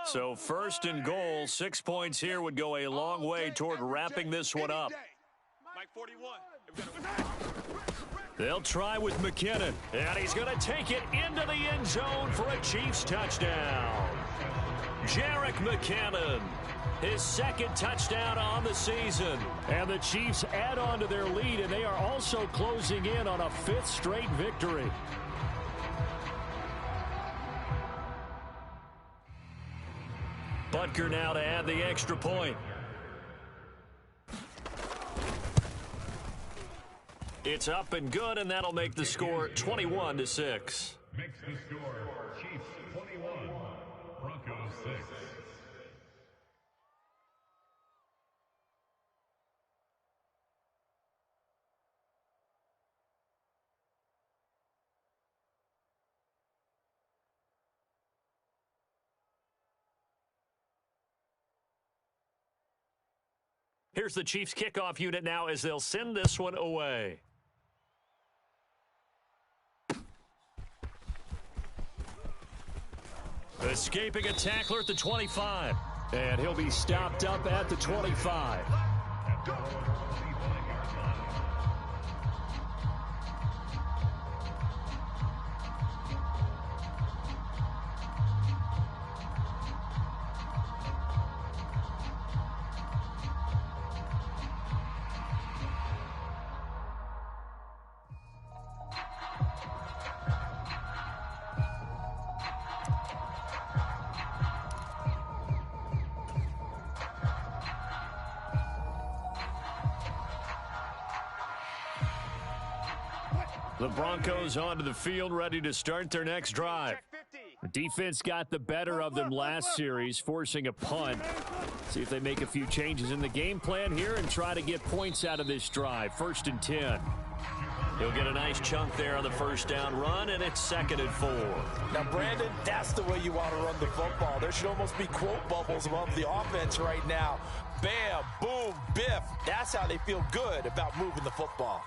So 1st and goal, 6 points here would go a long way toward wrapping this one up. Mike 41. They'll try with McKinnon, and he's going to take it into the end zone for a Chiefs touchdown. Jerick McKinnon, his second touchdown on the season. And the Chiefs add on to their lead, and they are also closing in on a 5th straight victory. Butker now to add the extra point. It's up and good, and that'll make the score 21-6. Makes the score Chiefs 21, Broncos 6. Here's the Chiefs kickoff unit now as they'll send this one away. Escaping a tackler at the 25. And he'll be stopped up at the 25. The Broncos onto the field, ready to start their next drive. The defense got the better of them last series, forcing a punt. See if they make a few changes in the game plan here and try to get points out of this drive. 1st and 10. He'll get a nice chunk there on the first down run, and it's 2nd and 4. Now, Brandon, that's the way you want to run the football. There should almost be quote bubbles above the offense right now. Bam, boom, biff. That's how they feel good about moving the football.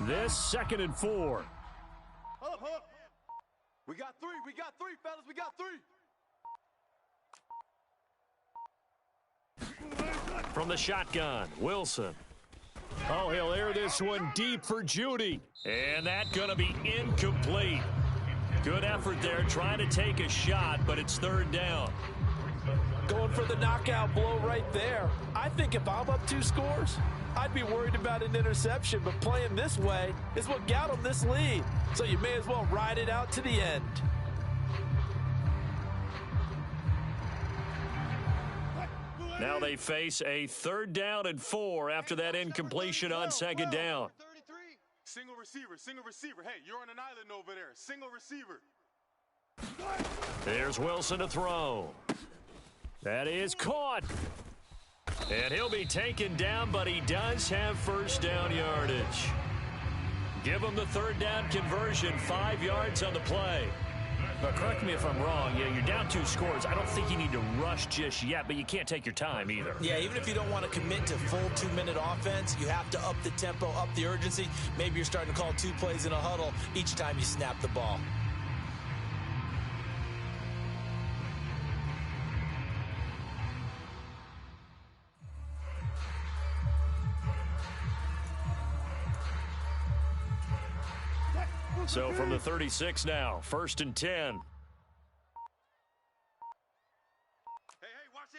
This 2nd and 4. Hold up. We got three, fellas. We got 3. From the shotgun, Wilson. Oh, he'll air this one deep for Judy. And that's going to be incomplete. Good effort there, trying to take a shot, but it's 3rd down. Going for the knockout blow right there. I think if I'm up 2 scores, I'd be worried about an interception, but playing this way is what got them this lead. So you may as well ride it out to the end. Now they face a 3rd down and 4 after that incompletion on 2nd down. 33. Single receiver. Hey, you're on an island over there. Single receiver. There's Wilson to throw. That is caught. And he'll be taken down, but he does have 1st down yardage. Give him the 3rd down conversion, 5 yards on the play. But correct me if I'm wrong, you're down 2 scores. I don't think you need to rush just yet, but you can't take your time either. Yeah, even if you don't want to commit to full 2-minute offense, you have to up the tempo, up the urgency. Maybe you're starting to call 2 plays in a huddle each time you snap the ball. So from the 36 now, 1st and 10. Hey, watch it.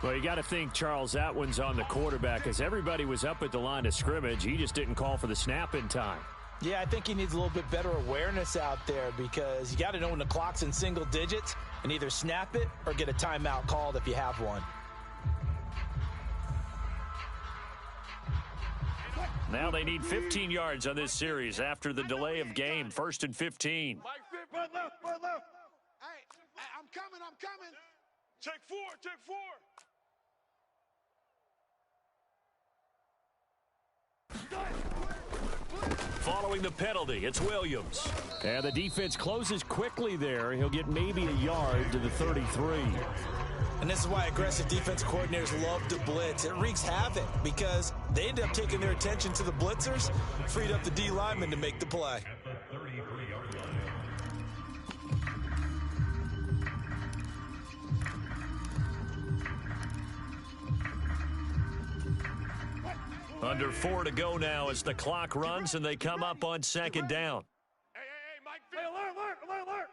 Well, you got to think, Charles, that one's on the quarterback as everybody was up at the line of scrimmage. He just didn't call for the snap in time. Yeah, I think he needs a little bit better awareness out there because you got to know when the clock's in single digits and either snap it or get a timeout called if you have one. Now they need 15 yards on this series after the delay of game. 1st and 15. Mike, left. Hey, I'm coming. Check 4. Following the penalty, it's Williams. And the defense closes quickly there. He'll get maybe a yard to the 33. And this is why aggressive defense coordinators love to blitz. It wreaks havoc because they end up taking their attention to the blitzers, freed up the D lineman to make the play. At the 33-yard line. Under 4 to go now as the clock runs and they come up on second down. Hey, Mike 50. Hey, alert.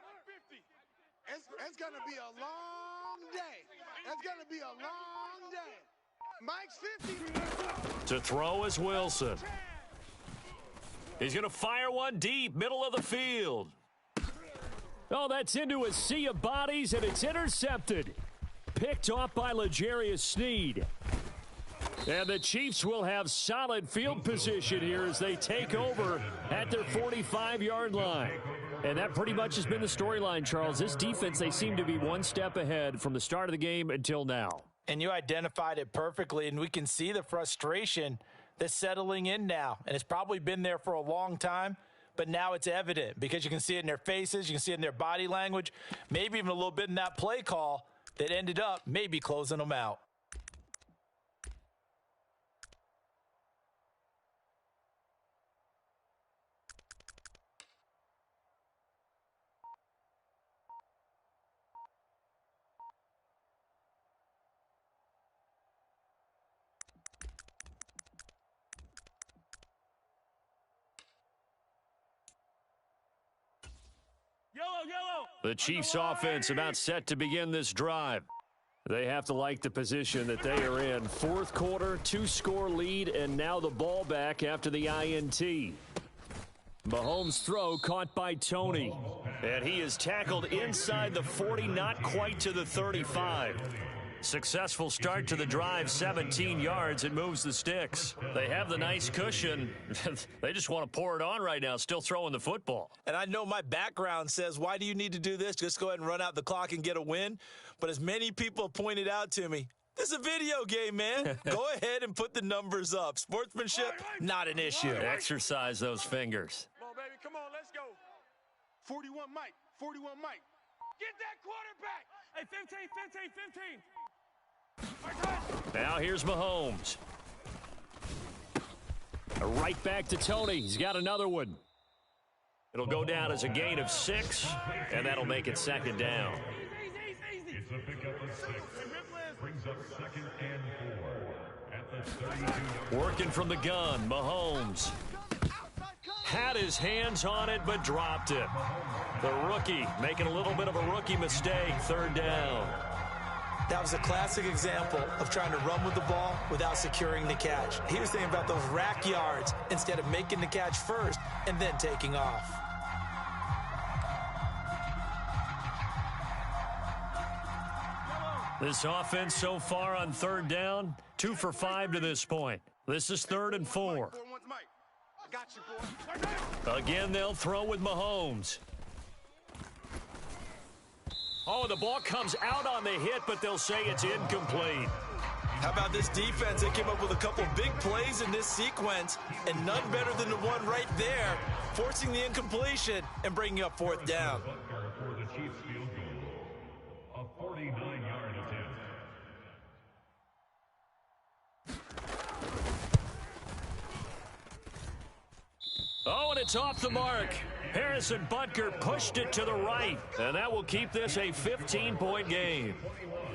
It's going to be a long day. It's going to be a long day. Mike's 50. To throw is Wilson. He's going to fire one deep, middle of the field. Oh, that's into a sea of bodies, and it's intercepted. Picked off by L'Jarius Sneed. And the Chiefs will have solid field position here as they take over at their 45-yard line. And that pretty much has been the storyline, Charles. This defense, they seem to be one step ahead from the start of the game until now. And you identified it perfectly, and we can see the frustration that's settling in now. And it's probably been there for a long time, but now it's evident because you can see it in their faces, you can see it in their body language, maybe even a little bit in that play call that ended up maybe closing them out. Yellow. The Chiefs offense about set to begin this drive. They have to like the position that they are in. Fourth quarter, 2-score lead, and now the ball back after the INT. Mahomes' throw caught by Tony. And he is tackled inside the 40, not quite to the 35. Successful start to the drive, 17 yards. It moves the sticks. They have the nice cushion. They just want to pour it on right now, still throwing the football. And I know my background says, why do you need to do this? Just go ahead and run out the clock and get a win. But as many people have pointed out to me, this is a video game, man. Go ahead and put the numbers up. Sportsmanship, not an issue. Exercise those fingers. Come on, baby. Come on, let's go. 41 Mike. Get that quarterback. Hey, 15. Now here's Mahomes. Right back to Tony. He's got another one. It'll go down as a gain of 6, and that'll make it second down. Easy. It's a pickup of 6. Brings up 2nd and 4 at the 32. Working from the gun, Mahomes had his hands on it but dropped it. The rookie making a little bit of a rookie mistake, third down. That was a classic example of trying to run with the ball without securing the catch. He was thinking about those rack yards instead of making the catch first and then taking off. This offense so far on third down, 2 for 5 to this point. This is 3rd and 4. Mike. I got you, boy. Again, they'll throw with Mahomes. Oh, the ball comes out on the hit, but they'll say it's incomplete. How about this defense? They came up with a couple big plays in this sequence, and none better than the one right there, forcing the incompletion and bringing up 4th down. For the Chiefs field goal, a 49-yard attempt. Oh, and it's off the mark. Harrison Butker pushed it to the right, and that will keep this a 15-point game.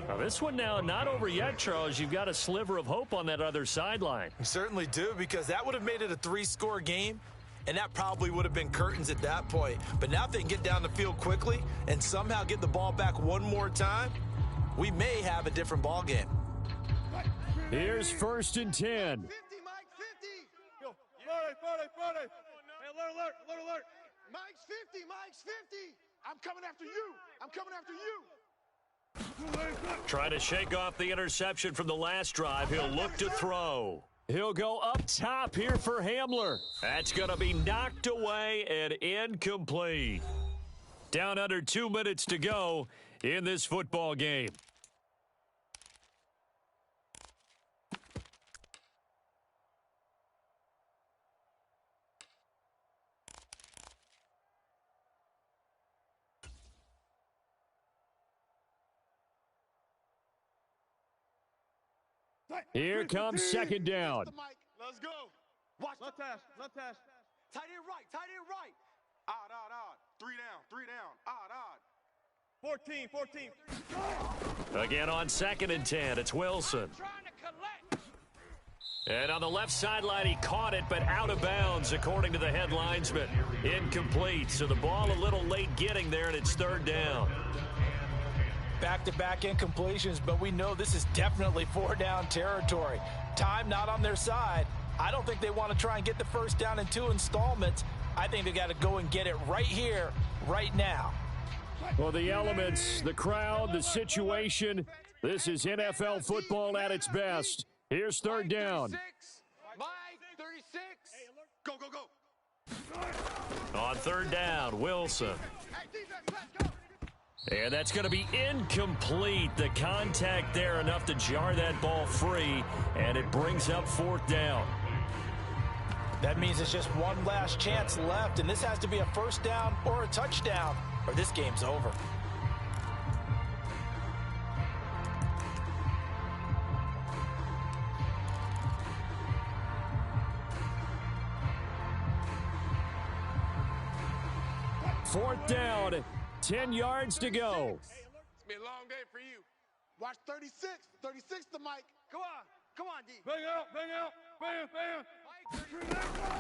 Now, this one now not over yet, Charles. You've got a sliver of hope on that other sideline. We certainly do, because that would have made it a 3-score game, and that probably would have been curtains at that point. But now if they can get down the field quickly and somehow get the ball back one more time, we may have a different ball game. Here's 1st and 10. 50, Mike, 50. Yo, 40. Hey, alert. Mike's 50. I'm coming after you. Trying to shake off the interception from the last drive. He'll look to throw. He'll go up top here for Hamler. That's going to be knocked away and incomplete. Down under 2 minutes to go in this football game. Here comes 2nd down. Let's go. Watch Left hash. Tight end right. Odd. 3 down. Odd. 14. Again on 2nd and 10. It's Wilson. Trying to collect. And on the left sideline, he caught it, but out of bounds, according to the head linesman. Incomplete, so the ball a little late getting there, and it's third down. Back-to-back incompletions, but we know this is definitely four-down territory. Time not on their side. I don't think they want to try and get the first down in 2 installments. I think they got to go and get it right here, right now. Well, the elements, the crowd, the situation, this is NFL football at its best. Here's third down. Mike, 36. Go, go, go. On third down, Wilson. And that's going to be incomplete. The contact there enough to jar that ball free, and it brings up fourth down. That means it's just one last chance left, and this has to be a first down or a touchdown, or this game's over. Fourth down, 10 yards to go. It's been a long day for you. Watch 36. 36 to Mike. Come on. Come on, D. Bang out, bang out, bang, bang.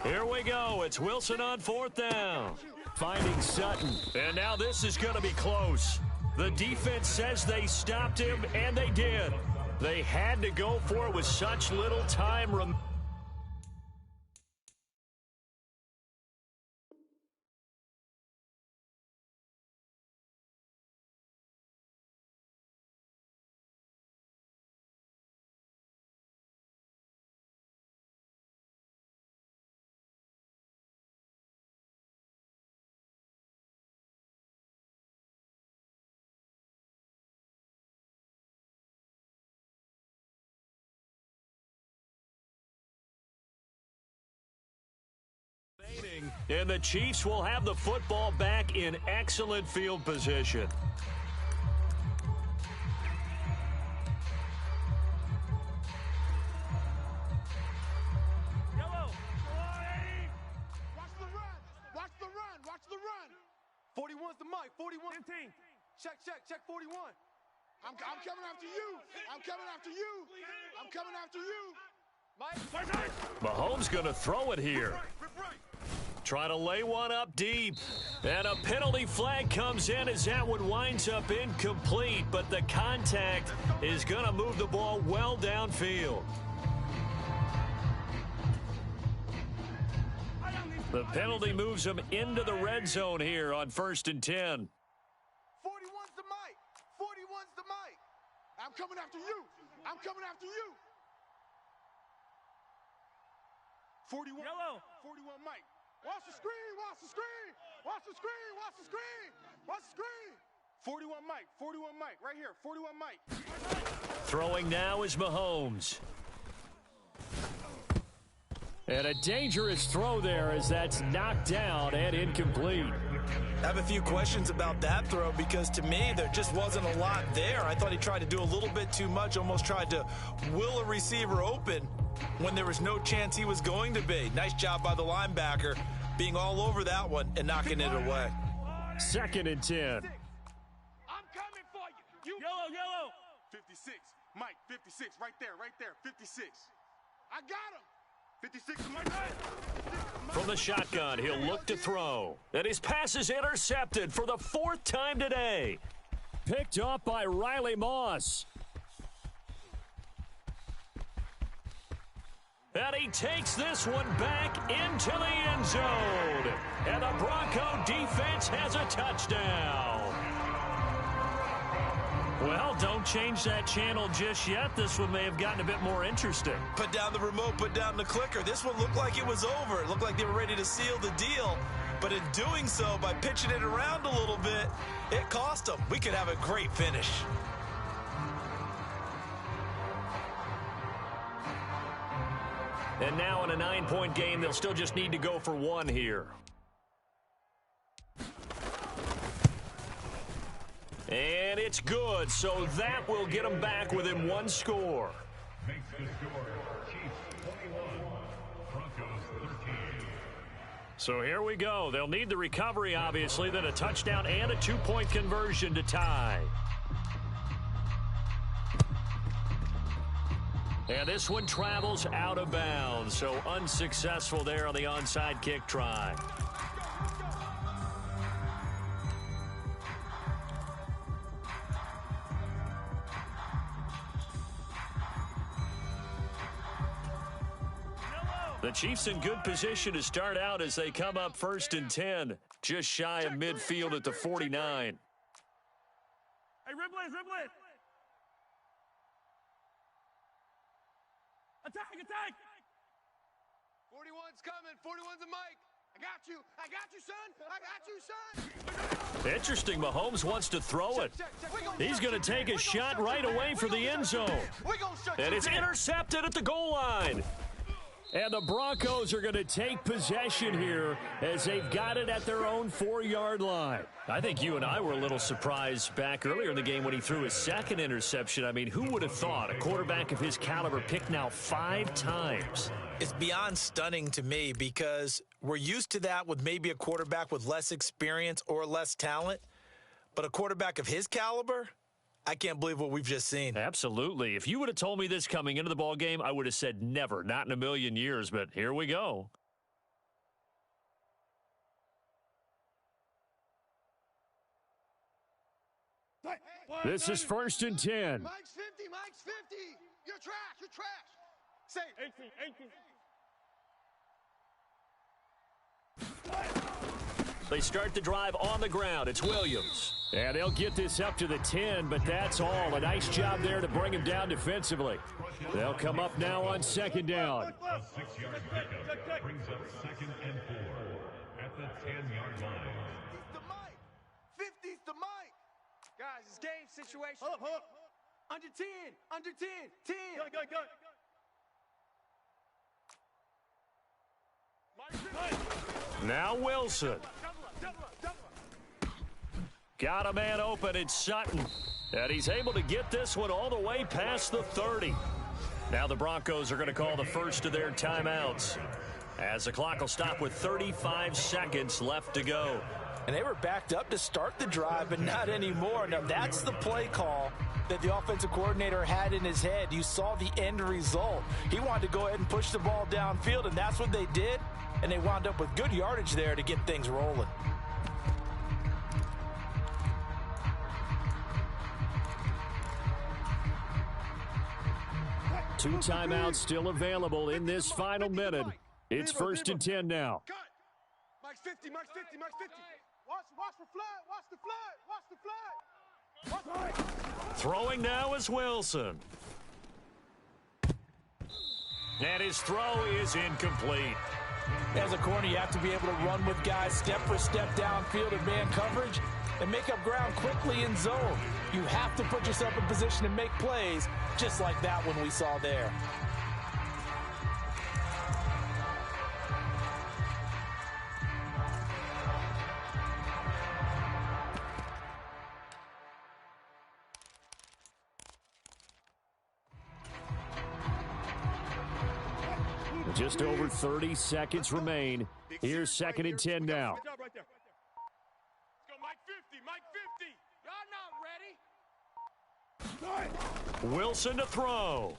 Here we go. It's Wilson on fourth down. Finding Sutton. And now this is going to be close. The defense says they stopped him, and they did. They had to go for it with such little time remaining. And the Chiefs will have the football back in excellent field position. Yellow. Watch the run. Watch the run. Watch the run. 41's the Mike. 41. 15. Check 41. I'm coming after you. I'm coming after you. I'm coming after you. Mike. Mahomes going to throw it here. Try to lay one up deep. And a penalty flag comes in as that one winds up incomplete, but the contact is going to move the ball well downfield. The penalty moves him into the red zone here on 1st and 10. 41's the Mike. 41's the Mike. I'm coming after you. I'm coming after you. 41. Yellow. 41 Mike. Watch the screen. Watch the screen. Watch the screen. Watch the screen. Watch the screen. 41 Mike. 41 Mike. Right here. 41 Mike. Throwing now is Mahomes. And a dangerous throw there as that's knocked down and incomplete. I have a few questions about that throw because to me there just wasn't a lot there. I thought he tried to do a little bit too much, almost tried to will a receiver open when there was no chance he was going to be. Nice job by the linebacker being all over that one and knocking it away. 2nd and 10. I'm coming for you. Yellow. 56. Mike, 56. Right there. 56. I got him. 56 is Mike. From the shotgun, he'll look to throw. And his pass is intercepted for the 4th time today. Picked off by Riley Moss. And he takes this one back into the end zone. And the Bronco defense has a touchdown. Well, don't change that channel just yet. This one may have gotten a bit more interesting. Put down the remote, put down the clicker. This one looked like it was over. It looked like they were ready to seal the deal. But in doing so, by pitching it around a little bit, it cost them. We could have a great finish. And now in a 9-point game, they'll still just need to go for one here. And it's good, so that will get them back within one score. Makes the score Chiefs 21, Broncos 13. So here we go. They'll need the recovery, obviously, then a touchdown and a 2-point conversion to tie. And this one travels out of bounds, so unsuccessful there on the onside kick try. The Chiefs in good position to start out as they come up 1st and 10, just shy of midfield at the 49. Hey, Ripley. Attack! 41's coming. 41's a Mike. I got you, son. Interesting, Mahomes wants to throw it. He's going to take a shot right away for the end zone. And it's intercepted at the goal line. And the Broncos are going to take possession here as they've got it at their own 4-yard line. I think you and I were a little surprised back earlier in the game when he threw his second interception. I mean, who would have thought a quarterback of his caliber picked now 5 times? It's beyond stunning to me because we're used to that with maybe a quarterback with less experience or less talent. But a quarterback of his caliber, I can't believe what we've just seen. Absolutely. If you would have told me this coming into the ball game, I would have said never, not in a million years, but here we go. This is 1st and 10. Mike's 50. You're trash. Say 18. They start the drive on the ground. It's Williams. And they'll get this up to the 10, but that's all. A nice job there to bring him down defensively. They'll come up now on 2nd down. A 6-yard pickup brings up 2nd and 4 at the 10-yard line. It's the Mike. 50's the Mike. Guys, it's game situation. Hold up. Under 10. 10. Go. Now Wilson. Got a man open. It's Sutton. And he's able to get this one all the way past the 30. Now the Broncos are going to call the first of their timeouts, as the clock will stop with 35 seconds left to go. And they were backed up to start the drive, but not anymore. Now, that's the play call that the offensive coordinator had in his head. You saw the end result. He wanted to go ahead and push the ball downfield, and that's what they did. And they wound up with good yardage there to get things rolling. Two timeouts still available in this final minute. It's 1st and 10 now. Mike's 50. Watch the flag. Throwing now is Wilson. And his throw is incomplete. As a corner, you have to be able to run with guys step for step downfield in man coverage and make up ground quickly in zone. You have to put yourself in position to make plays, just like that one we saw there. Just over 30 seconds remain. Here's 2nd and 10 now. Good job right there. Let's go, Mike 50. Y'all not ready. Wilson to throw.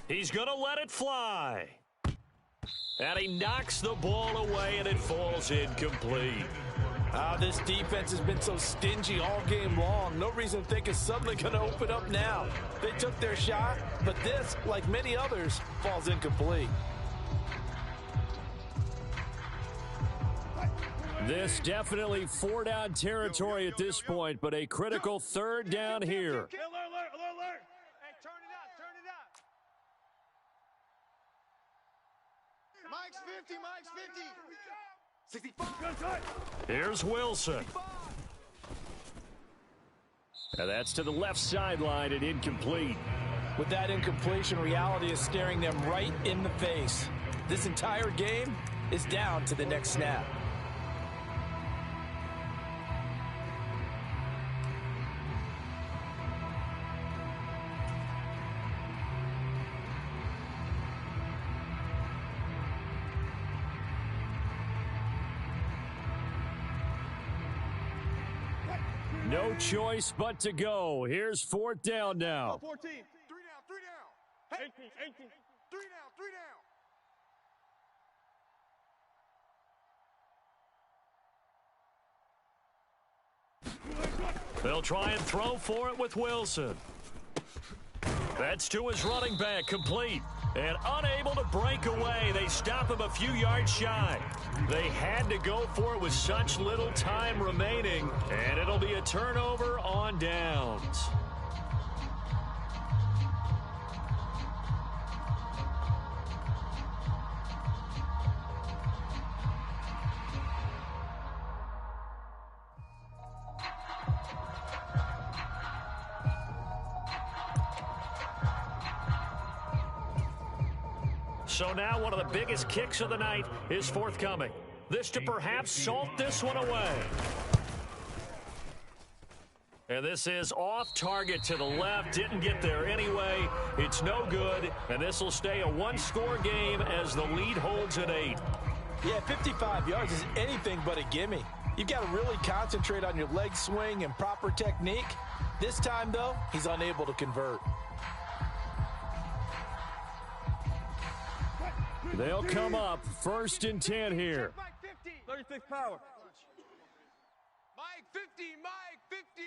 He's going to let it fly. And he knocks the ball away, and it falls incomplete. This defense has been so stingy all game long. No reason to think it's suddenly going to open up now. They took their shot, but this, like many others, falls incomplete. This definitely 4-down territory at this point, but a critical 3rd down here. Alert. Hey, turn it out. Mike's 50. 65. Here's Wilson. Now that's to the left sideline and incomplete. With that incompletion, reality is staring them right in the face. This entire game is down to the next snap. No choice but to go. Here's 4th down now. 14. 3 down. Hey, 18, 18. 3 down, 3 down. They'll try and throw for it with Wilson. That's to his running back, complete. And unable to break away, they stop him a few yards shy. They had to go for it with such little time remaining, and it'll be a turnover on downs. So now one of the biggest kicks of the night is forthcoming. This to perhaps salt this one away. And this is off target to the left. Didn't get there anyway. It's no good. And this will stay a one-score game as the lead holds at 8. Yeah, 55 yards is anything but a gimme. You've got to really concentrate on your leg swing and proper technique. This time, though, he's unable to convert. They'll come up 1st and 10 here. Mike 50. 36 power. Mike 50, Mike 50.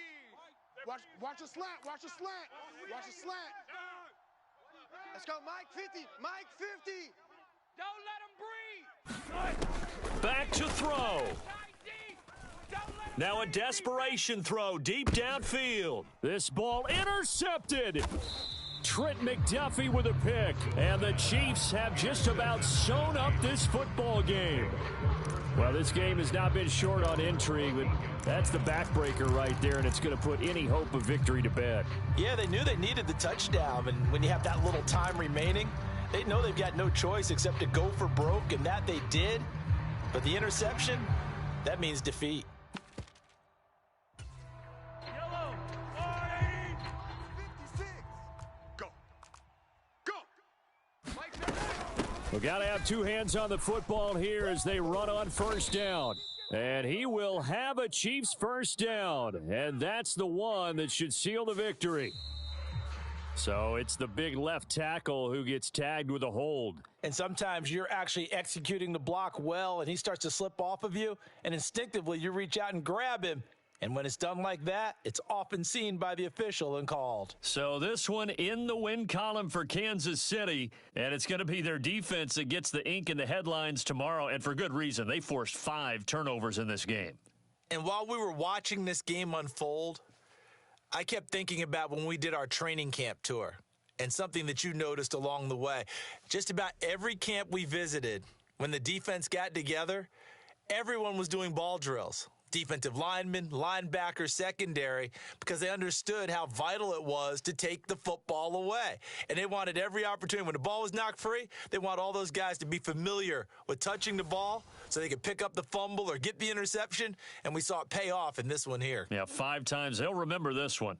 Watch a slant, watch a slant. Watch a slant. Let's go, Mike 50, Mike 50. Don't let him breathe. Back to throw. Now a desperation throw deep downfield. This ball intercepted. Trent McDuffie with a pick, and the Chiefs have just about sewn up this football game. Well, this game has not been short on intrigue, but that's the backbreaker right there, and it's going to put any hope of victory to bed. Yeah, they knew they needed the touchdown, and when you have that little time remaining, they know they've got no choice except to go for broke, and that they did. But the interception, that means defeat. Yellow. 480. 56. Go. Go. Mike, We got to have two hands on the football here as they run on 1st down. And he will have a Chiefs 1st down, and that's the one that should seal the victory. So it's the big left tackle who gets tagged with a hold. And sometimes you're actually executing the block well, and he starts to slip off of you, and instinctively you reach out and grab him. And when it's done like that, it's often seen by the official and called. So this one in the win column for Kansas City, and it's going to be their defense that gets the ink in the headlines tomorrow, and for good reason. They forced 5 turnovers in this game. And while we were watching this game unfold, I kept thinking about when we did our training camp tour and something that you noticed along the way. Just about every camp we visited, when the defense got together, everyone was doing ball drills. Defensive linemen, linebackers, secondary, because they understood how vital it was to take the football away. And they wanted every opportunity. When the ball was knocked free, they want all those guys to be familiar with touching the ball so they could pick up the fumble or get the interception, and we saw it pay off in this one here. Yeah, 5 times. They'll remember this one.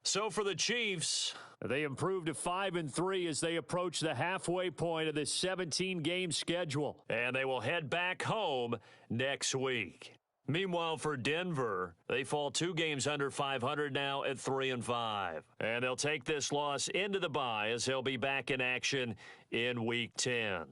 So for the Chiefs, they improved to 5-3 as they approach the halfway point of this 17-game schedule, and they will head back home next week. Meanwhile, for Denver, they fall 2 games under 500 now at 3-5, and they'll take this loss into the bye as they'll be back in action in Week 10.